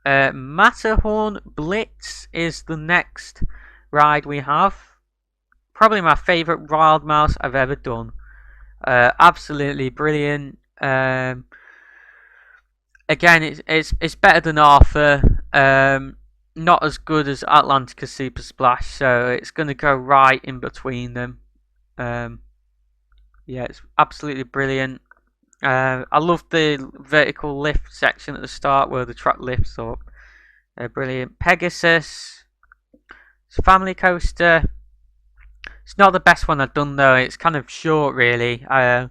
Speaker 1: Matterhorn Blitz is the next ride we have. Probably my favourite Wild Mouse I've ever done. Absolutely brilliant. Again, it's better than Arthur. Not as good as Atlantica Super Splash, so it's going to go right in between them. Yeah, it's absolutely brilliant. I love the vertical lift section at the start where the track lifts up. Brilliant. Pegasus. It's a family coaster. It's not the best one I've done though. It's kind of short, really. I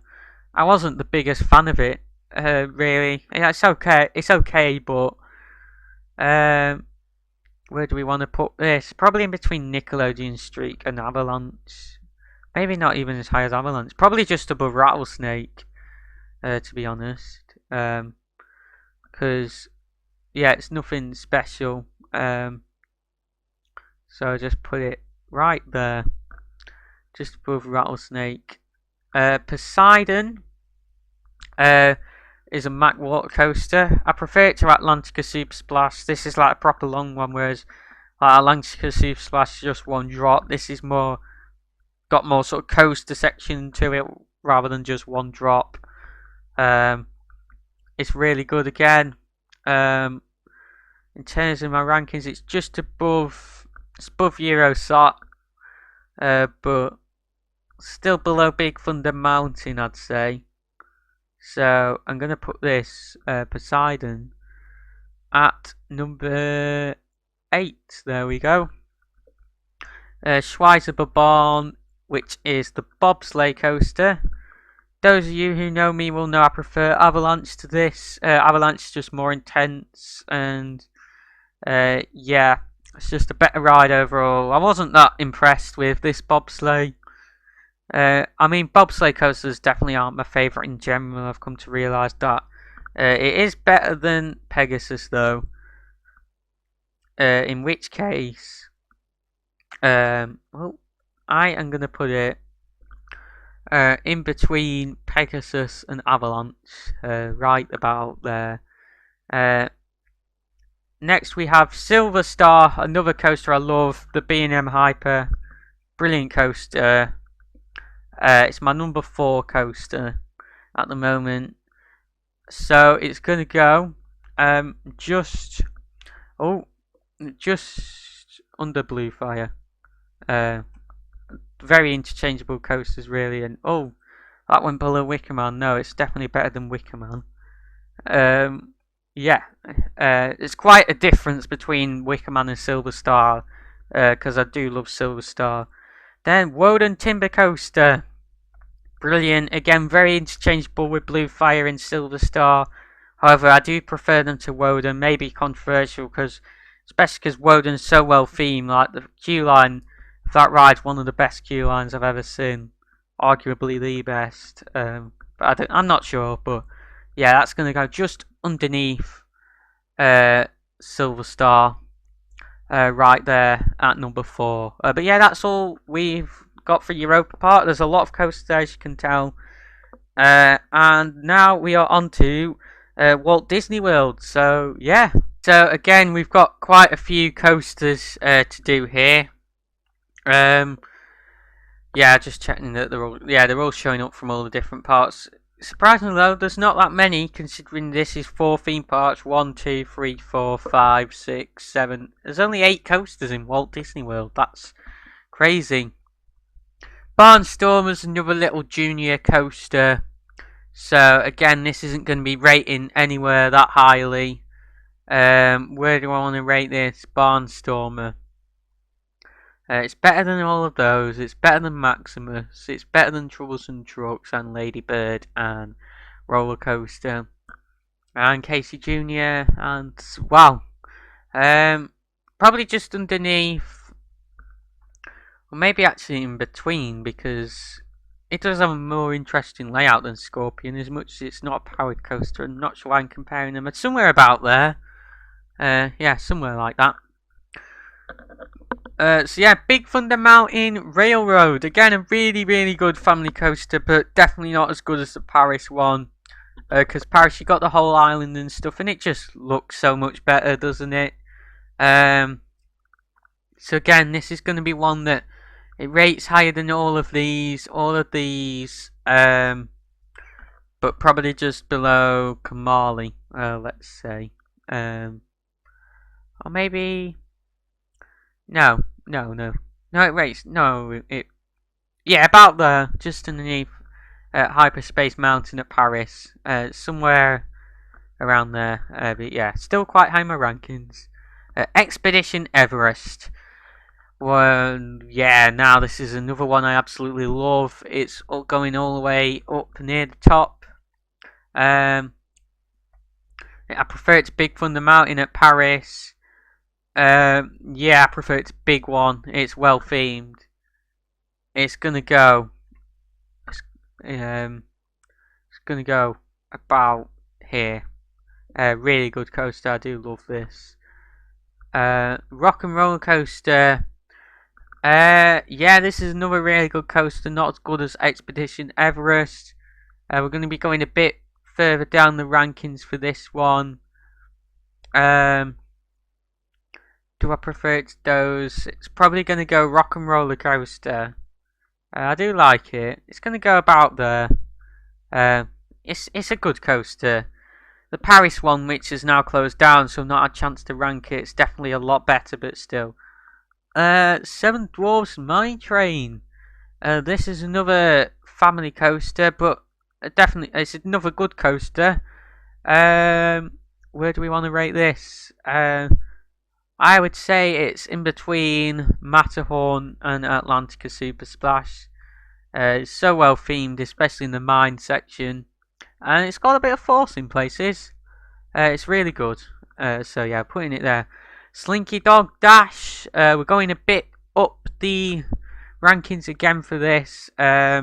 Speaker 1: wasn't the biggest fan of it, really. Yeah, it's okay. It's okay, but where do we want to put this? Probably in between Nickelodeon Streak and Avalanche. Maybe not even as high as Avalanche. Probably just above Rattlesnake, to be honest. Because, yeah, it's nothing special. So I just put it right there. Just above Rattlesnake. Poseidon is a Mack water coaster. I prefer it to Atlantica Super Splash. This is like a proper long one, whereas Atlantica Super Splash is just one drop. This is got more sort of coaster section to it rather than just one drop. It's really good again. In terms of my rankings, it's just above Eurosat, but still below Big Thunder Mountain, I'd say. So I'm going to put this Poseidon at number 8. There we go. Schweizer Bourbon, which is the bobsleigh coaster. Those of you who know me will know I prefer Avalanche to this. Avalanche is just more intense, and yeah, It's just a better ride overall. I wasn't that impressed with this bobsleigh. I mean, bobsleigh coasters definitely aren't my favourite in general. I've come to realise that. It is better than Pegasus, though. In which case, well, I am going to put it in between Pegasus and Avalanche, right about there. Next we have Silver Star, another coaster I love, the B&M Hyper, brilliant coaster. It's my number 4 coaster at the moment, so it's gonna go just under Blue Fire. Very interchangeable coasters really, and that went below Wicker Man. No, it's definitely better than Wicker Man. Yeah, it's quite a difference between Wicker Man and Silver Star, because I do love Silver Star. Then Woden Timber Coaster, brilliant. Again, very interchangeable with Blue Fire and Silver Star. However, I do prefer them to Woden. Maybe controversial, especially because Woden's so well themed. Like the queue line, that ride's one of the best queue lines I've ever seen, arguably the best. But I'm not sure, but yeah, that's gonna go just underneath Silver Star, right there at number 4. But yeah, that's all we've got for Europa Park. There's a lot of coasters, as you can tell. And now we are on to Walt Disney World. So yeah. So again, we've got quite a few coasters to do here. Yeah, just checking that they're all showing up from all the different parts. Surprisingly though, there's not that many, considering this is 4 theme parks. 1, 2, 3, 4, 5, 6, 7. There's only 8 coasters in Walt Disney World. That's crazy. Barnstormer's another little junior coaster. So again, this isn't going to be rating anywhere that highly. Where do I want to rate this? Barnstormer. It's better than all of those. It's better than Maximus. It's better than Troublesome Trucks and Ladybird and Roller Coaster and Casey Jr. and wow, probably just underneath, or maybe actually in between, because it does have a more interesting layout than Scorpion. As much as it's not a powered coaster, I'm not sure why I'm comparing them. It's somewhere about there. Yeah, somewhere like that. So yeah, Big Thunder Mountain Railroad. Again, a really, really good family coaster, but definitely not as good as the Paris one. Because Paris, you got the whole island and stuff, and it just looks so much better, doesn't it? So again, this is going to be one that it rates higher than all of these, but probably just below Kamali, let's say. Or maybe... No, it rates, yeah, about there, just underneath Hyperspace Mountain at Paris, somewhere around there, but yeah, still quite high in my rankings. Expedition Everest. Well, yeah, now this is another one I absolutely love. It's going all the way up near the top. I prefer it to Big Thunder Mountain at Paris. Yeah, I prefer it to Big One. It's well themed. It's gonna go. It's gonna go about here. Really good coaster. I do love this. Rock and Roller Coaster. Yeah, this is another really good coaster. Not as good as Expedition Everest. We're going to be going a bit further down the rankings for this one. Do I prefer it to those? It's probably going to go Rock and Roller Coaster. I do like it. It's going to go about there. It's a good coaster. The Paris one, which is now closed down, so I've not had a chance to rank it. It's definitely a lot better, but still. Seven Dwarfs Mine Train. This is another family coaster, but definitely it's another good coaster. Where do we want to rate this? I would say it's in between Matterhorn and Atlantica Super Splash. It's so well themed, especially in the mine section, and it's got a bit of force in places. It's really good. So yeah, putting it there. Slinky Dog Dash. We're going a bit up the rankings again for this. Yeah,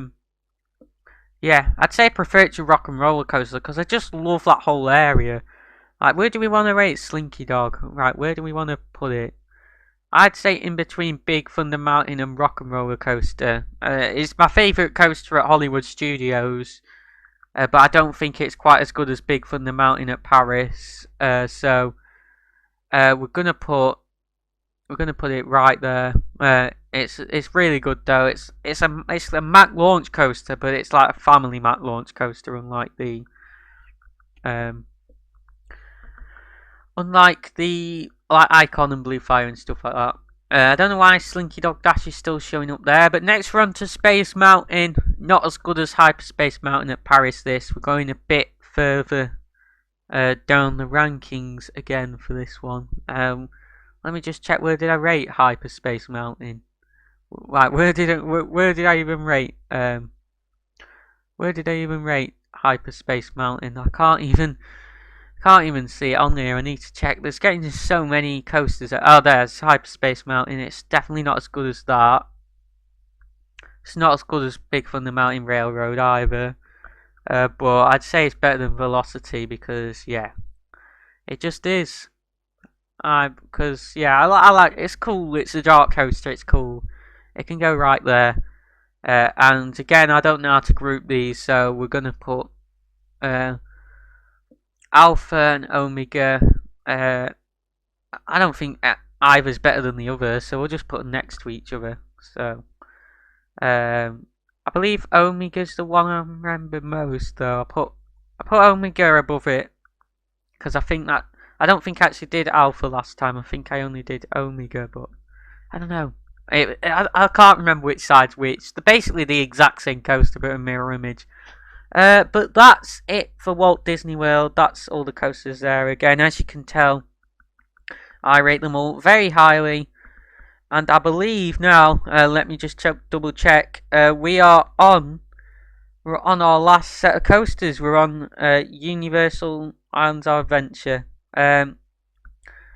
Speaker 1: I'd say I prefer it to Rock and Roller Coaster because I just love that whole area. Like, where do we want to rate Slinky Dog? Right, where do we want to put it? I'd say in between Big Thunder Mountain and Rock and Roller Coaster. It's my favourite coaster at Hollywood Studios, but I don't think it's quite as good as Big Thunder Mountain at Paris. So we're gonna put it right there. It's really good though. It's a Mack launch coaster, but it's like a family Mack launch coaster, unlike the like Icon and Blue Fire and stuff like that. I don't know why Slinky Dog Dash is still showing up there, but next we're on to Space Mountain. Not as good as Hyperspace Mountain at Paris. We're going a bit further down the rankings again for this one. Let me just check. Where did I rate Hyperspace Mountain? Right, where did I even rate? Where did I even rate Hyperspace Mountain? I can't even see it on there. I need to check. There's getting so many coasters. Oh, there's Hyperspace Mountain. It's definitely not as good as that. It's not as good as Big Thunder Mountain Railroad either. But I'd say it's better than Velocity because, yeah, it just is. Because, yeah, I like it's cool. It's a dark coaster. It's cool. It can go right there. And again, I don't know how to group these, so we're gonna put Alpha and Omega. I don't think either's better than the other, so we'll just put them next to each other. So, I believe Omega's the one I remember most, though. I put Omega above it because I don't think I actually did Alpha last time. I think I only did Omega, but I don't know. I can't remember which side's which. They're basically the exact same coaster, but a mirror image. But that's it for Walt Disney World. That's all the coasters there. Again, as you can tell, I rate them all very highly. And I believe now, let me just double check. We're on our last set of coasters. We're on Universal Islands of Adventure.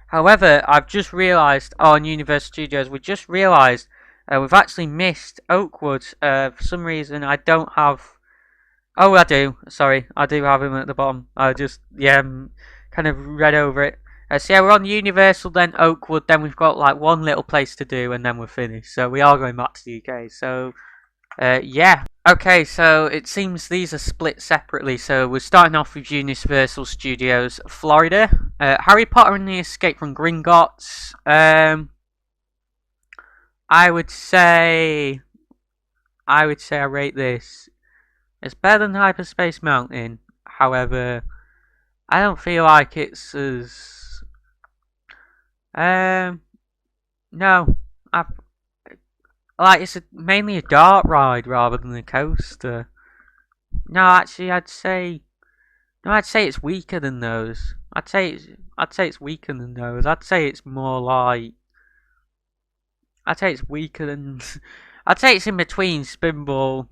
Speaker 1: However, I've just realised on Universal Studios, we just realised we've actually missed Oakwood. For some reason, I don't have. Oh, I do. Sorry, I do have him at the bottom. I just, kind of read over it. So yeah, we're on Universal, then Oakwood, then we've got like one little place to do, and then we're finished. So we are going back to the UK. So, yeah. Okay, so it seems these are split separately. So we're starting off with Universal Studios Florida. Harry Potter and the Escape from Gringotts. I would say I rate this. It's better than Hyperspace Mountain. However, I don't feel like it's as no. It's mainly a dart ride rather than a coaster. No, actually, I'd say it's weaker than those. I'd say it's weaker than those. I'd say it's more like. I'd say it's weaker than. I'd say it's in between Spinball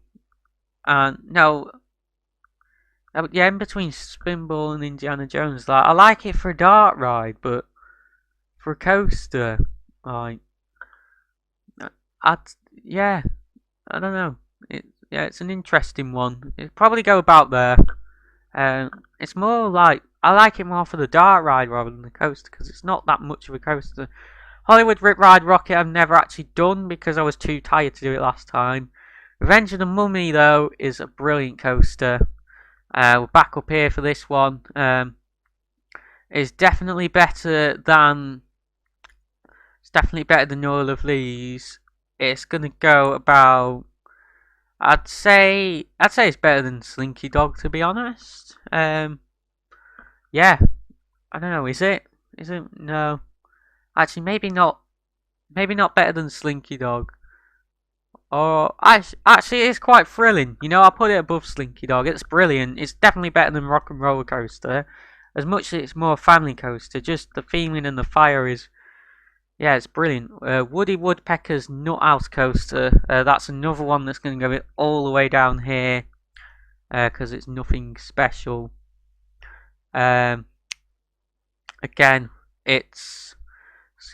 Speaker 1: and no. Yeah, in between Spinball and Indiana Jones. Like, I like it for a dart ride, but for a coaster, like, I don't know. It's an interesting one. It'd probably go about there. It's more like I like it more for the dart ride rather than the coaster because it's not that much of a coaster. Hollywood Rip Ride Rocket I've never actually done because I was too tired to do it last time. Revenge of the Mummy though is a brilliant coaster. We're back up here for this one. It's definitely better than all of these. It's gonna go about. I'd say it's better than Slinky Dog, to be honest. Yeah, I don't know. Is it? No. Actually, maybe not. Maybe not better than Slinky Dog. Or actually, it's quite thrilling. You know, I'll put it above Slinky Dog. It's brilliant. It's definitely better than Rock and Roller Coaster. As much as it's more family coaster, just the feeling and the fire is. Yeah, it's brilliant. Woody Woodpecker's Nut House Coaster. That's another one that's going to go all the way down here. Because it's nothing special. Again, it's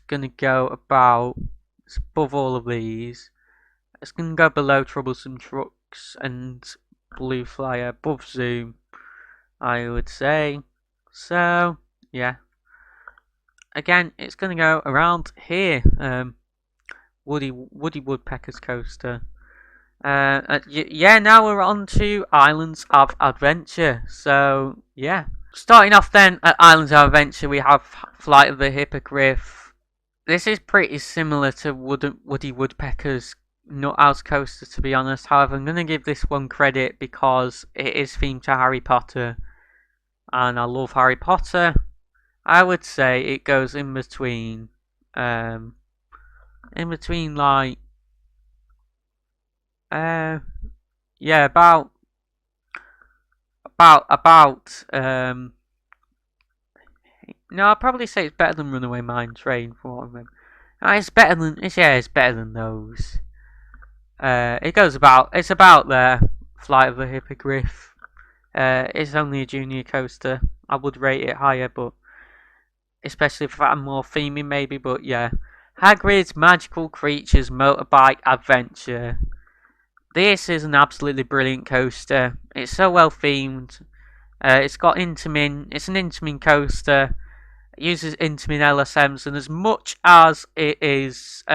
Speaker 1: going to go about, it's above all of these. It's going to go below Troublesome Trucks and Blue Flyer, above Zoom, I would say. So, yeah. Again, it's going to go around here. Woody Woodpecker's coaster. Yeah, now we're on to Islands of Adventure. So, yeah. Starting off then at Islands of Adventure, we have Flight of the Hippogriff. This is pretty similar to Woody Woodpecker's Nuthouse coaster, to be honest. However, I'm going to give this one credit because it is themed to Harry Potter. And I love Harry Potter. I would say it goes in between like, yeah, about, no, I'd probably say it's better than Runaway Mine Train, for what I remember. It's better than those. It's about there, Flight of the Hippogriff. It's only a junior coaster. I would rate it higher, but especially if I'm more theming maybe, but yeah. Hagrid's Magical Creatures Motorbike Adventure. This is an absolutely brilliant coaster. It's so well themed. It's got Intamin. It's an Intamin coaster. It uses Intamin LSMs, and as much as it's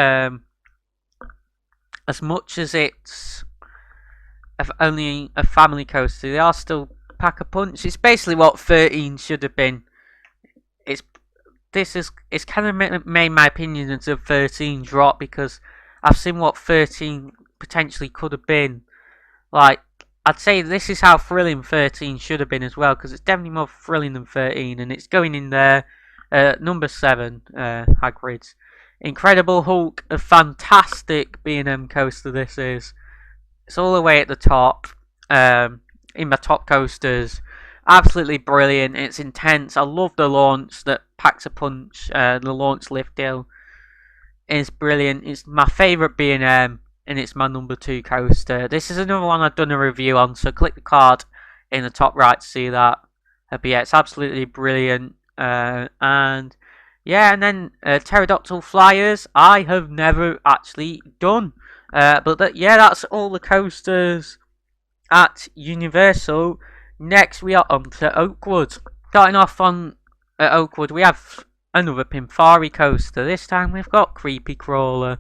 Speaker 1: only a family coaster, they are still pack a punch. It's basically what 13 should have been. It's kind of made my opinion into 13 drop because I've seen what 13 potentially could have been. Like, I'd say this is how thrilling 13 should have been as well, because it's definitely more thrilling than 13, and it's going in there. Number 7, Hagrid's Incredible Hulk, a fantastic B&M coaster this is. It's all the way at the top, in my top coasters. Absolutely brilliant. It's intense. I love the launch that packs a punch. The launch lift hill is brilliant. It's my favourite B&M, and it's my number 2 coaster. This is another one I've done a review on, so click the card in the top right to see that. But yeah, it's absolutely brilliant. And yeah, and then Pterodactyl Flyers, I have never actually done. But that's all the coasters at Universal. Next, we are on to Oakwood. Starting off on Oakwood, we have another Pimfari coaster. This time we've got Creepy Crawler.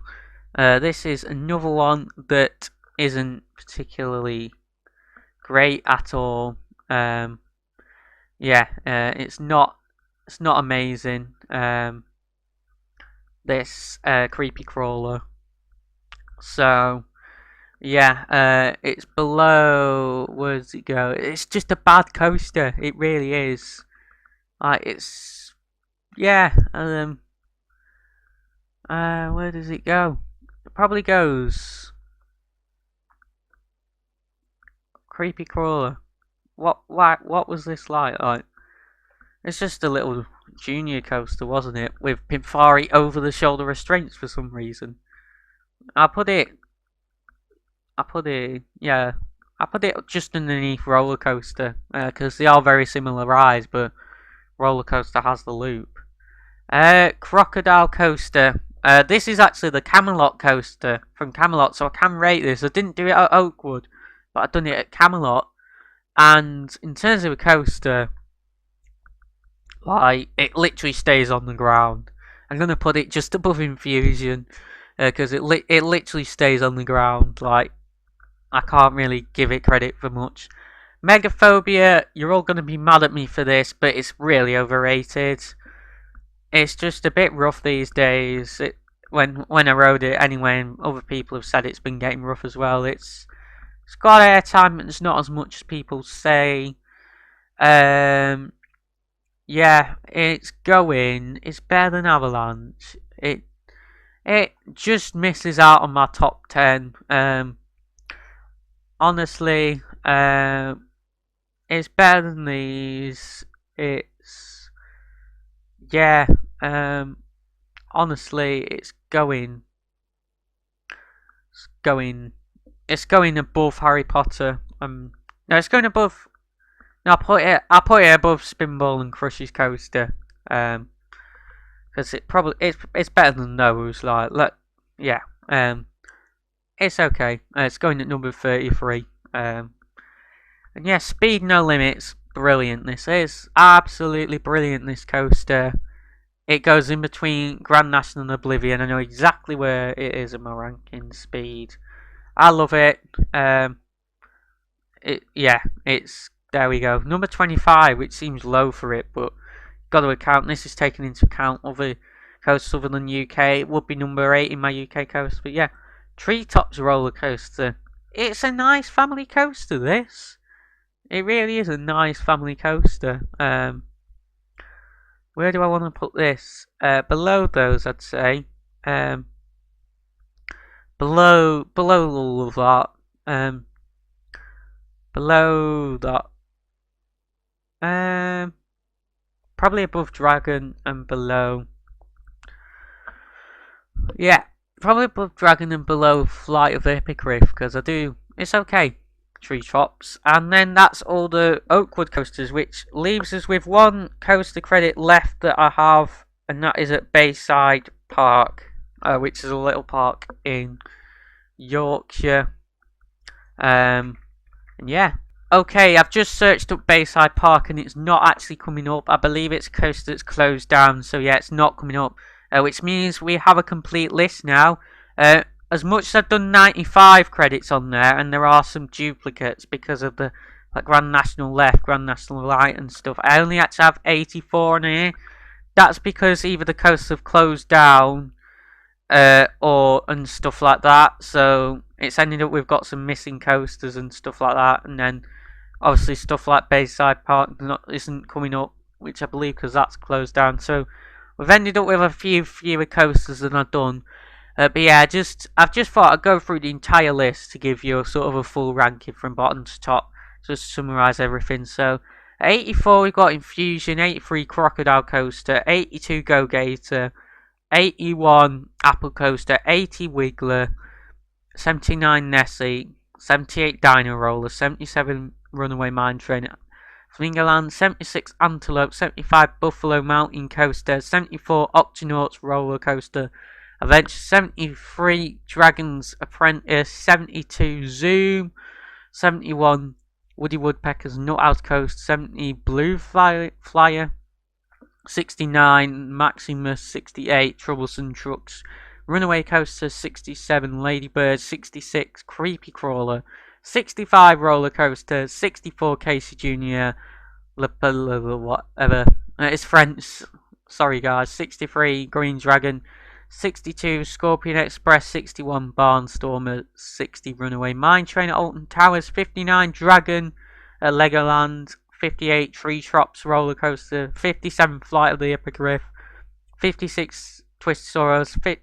Speaker 1: This is another one that isn't particularly great at all. It's not amazing. This Creepy Crawler. So yeah, it's below. Where does it go? It's just a bad coaster. It really is. Where does it go? It probably goes. Creepy Crawler. What was this like? Like, it's just a little junior coaster, wasn't it? With Pimfari over the shoulder restraints for some reason. I put it just underneath Roller Coaster, because they are very similar rides, but Roller Coaster has the loop. Crocodile Coaster. This is actually the Camelot coaster from Camelot, so I can rate this. I didn't do it at Oakwood, but I've done it at Camelot. And in terms of a coaster, like, it literally stays on the ground. I'm gonna put it just above Infusion, because it literally stays on the ground. Like, I can't really give it credit for much. Megaphobia, you're all going to be mad at me for this, but it's really overrated. It's just a bit rough these days. When I rode it anyway, and other people have said it's been getting rough as well. It's got airtime, but it's not as much as people say. Yeah, it's better than Avalanche. It just misses out on my top 10. Honestly, it's better than these. Honestly, it's going above Harry Potter. No, it's going above. No, I put it above Spinball and Crush's coaster. because it's better than those. Like, look, yeah, it's okay. It's going at number 33. And yeah, Speed No Limits, brilliant. This is absolutely brilliant. This coaster. It goes in between Grand National and Oblivion. I know exactly where it is in my ranking. Speed. I love it. It's there we go. Number 25, which seems low for it, but got to account. This is taken into account other coasts other than UK. It would be number 8 in my UK coast, but yeah, Treetops roller coaster. It's a nice family coaster. This. It really is a nice family coaster. Where do I want to put this? Below those, I'd say. Below all of that. Below that. Probably above Dragon and below. Yeah, probably above Dragon and below Flight of the Hippogriff, because it's okay. Treetops, and then that's all the Oakwood coasters, which leaves us with one coaster credit left that I have, and that is at Bayside Park, which is a little park in Yorkshire. And yeah, okay, I've just searched up Bayside Park and it's not actually coming up. I believe it's a coaster that's closed down, so yeah, it's not coming up, which means we have a complete list now. As much as I've done 95 credits on there, and there are some duplicates because of the Grand National Left, Grand National Right and stuff, I only actually have 84 on here. That's because either the coasts have closed down and stuff like that, so it's ended up we've got some missing coasters and stuff like that, and then obviously stuff like Bayside Park isn't coming up, which I believe because that's closed down, so we've ended up with a few fewer coasters than I've done. But yeah, I've just thought I'd go through the entire list to give you sort of a full ranking from bottom to top, just to summarise everything. So, at 84 we've got Infusion, 83 Crocodile Coaster, 82 Go Gator, 81 Apple Coaster, 80 Wiggler, 79 Nessie, 78 Dino Roller, 77 Runaway Mine Train, Flamingo Land, 76 Antelope, 75 Buffalo Mountain Coaster, 74 Octonauts Roller Coaster, Adventure, 73 Dragon's Apprentice, 72 Zoom, 71 Woody Woodpecker's Nuthouse Coast, 70 Blue Flyer, 69 Maximus, 68 Troublesome Trucks, Runaway Coaster, 67 Ladybird, 66 Creepy Crawler, 65 Roller Coaster, 64 Casey Jr., whatever, it's French, sorry guys, 63 Green Dragon, 62 Scorpion Express, 61 Barnstormer, 60 Runaway Mine Train at Alton Towers, 59 Dragon at Legoland, 58 Treetops Roller Coaster, 57 Flight of the Hippogriff, 56 Twistosaurus,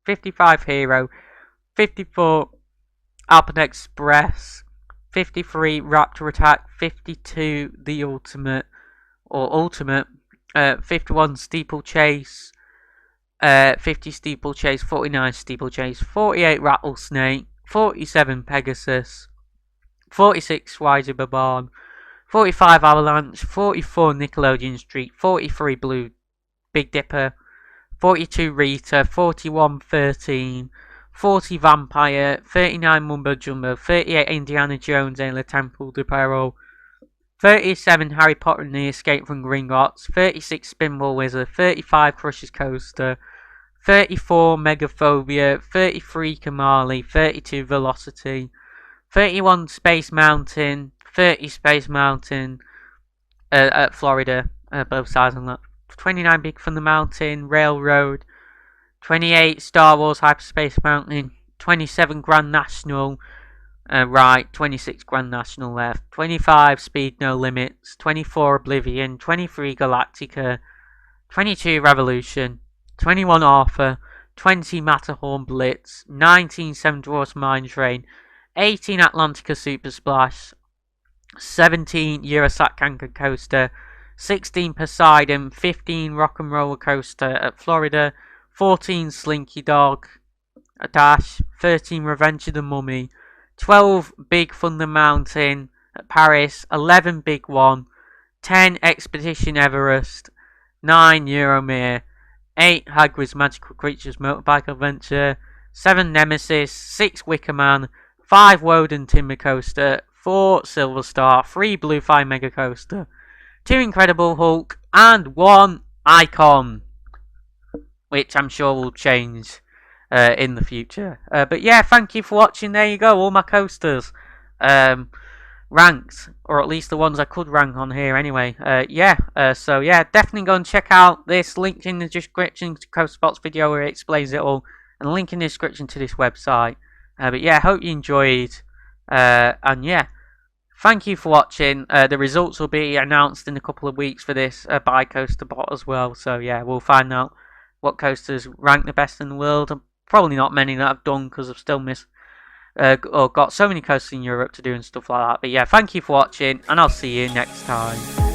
Speaker 1: 55 Hero, 54 Alpine Express, 53 Raptor Attack, 52 The Ultimate, 51 Steeplechase, 50 Steeplechase, 49 Steeplechase, 48 Rattlesnake, 47 Pegasus, 46 Wiser Baban, 45 Avalanche, 44 Nickelodeon Street, 43 Blue Big Dipper, 42 Rita, 41 13, 40 Vampire, 39 Mumbo Jumbo, 38 Indiana Jones and the Temple de Peril, 37 Harry Potter and the Escape from Gringotts, 36 Spinball Wizard, 35 Crusher's Coaster, 34 Megaphobia, 33 Kamali, 32 Velocity, 31 Space Mountain, 30 Space Mountain at Florida, both sides on that, 29 Big Thunder Mountain, Railroad, 28 Star Wars Hyperspace Mountain, 27 Grand National, right, 26 Grand National left, 25 Speed No Limits, 24 Oblivion, 23 Galactica, 22 Revolution, 21 Arthur, 20 Matterhorn Blitz, 19 Seven Dwarfs Mine Train, 18 Atlantica Super Splash, 17 Eurosat Kanka Coaster, 16 Poseidon, 15 Rock and Roller Coaster at Florida, 14 Slinky Dog Dash, 13 Revenge of the Mummy, 12 Big Thunder Mountain at Paris, 11 Big One, 10 Expedition Everest, 9 Euromere, 8 Hagrid's Magical Creatures Motorbike Adventure, 7 Nemesis, 6 Wicker Man, 5 Woden Timber Coaster, 4 Silver Star, 3 Blue Fire Mega Coaster, 2 Incredible Hulk, and 1 Icon, which I'm sure will change in the future. But yeah, thank you for watching. There you go, all my coasters ranked, or at least the ones I could rank on here anyway. So yeah, definitely go and check out this link in the description to CoasterSpot's video where it explains it all, and link in the description to this website. But yeah, hope you enjoyed, and yeah, thank you for watching. The results will be announced in a couple of weeks for this by CoasterBot as well. So yeah, we'll find out what coasters rank the best in the world. Probably not many that I've done because I've still missed or got so many coasters in Europe to do and stuff like that. But yeah, thank you for watching, and I'll see you next time.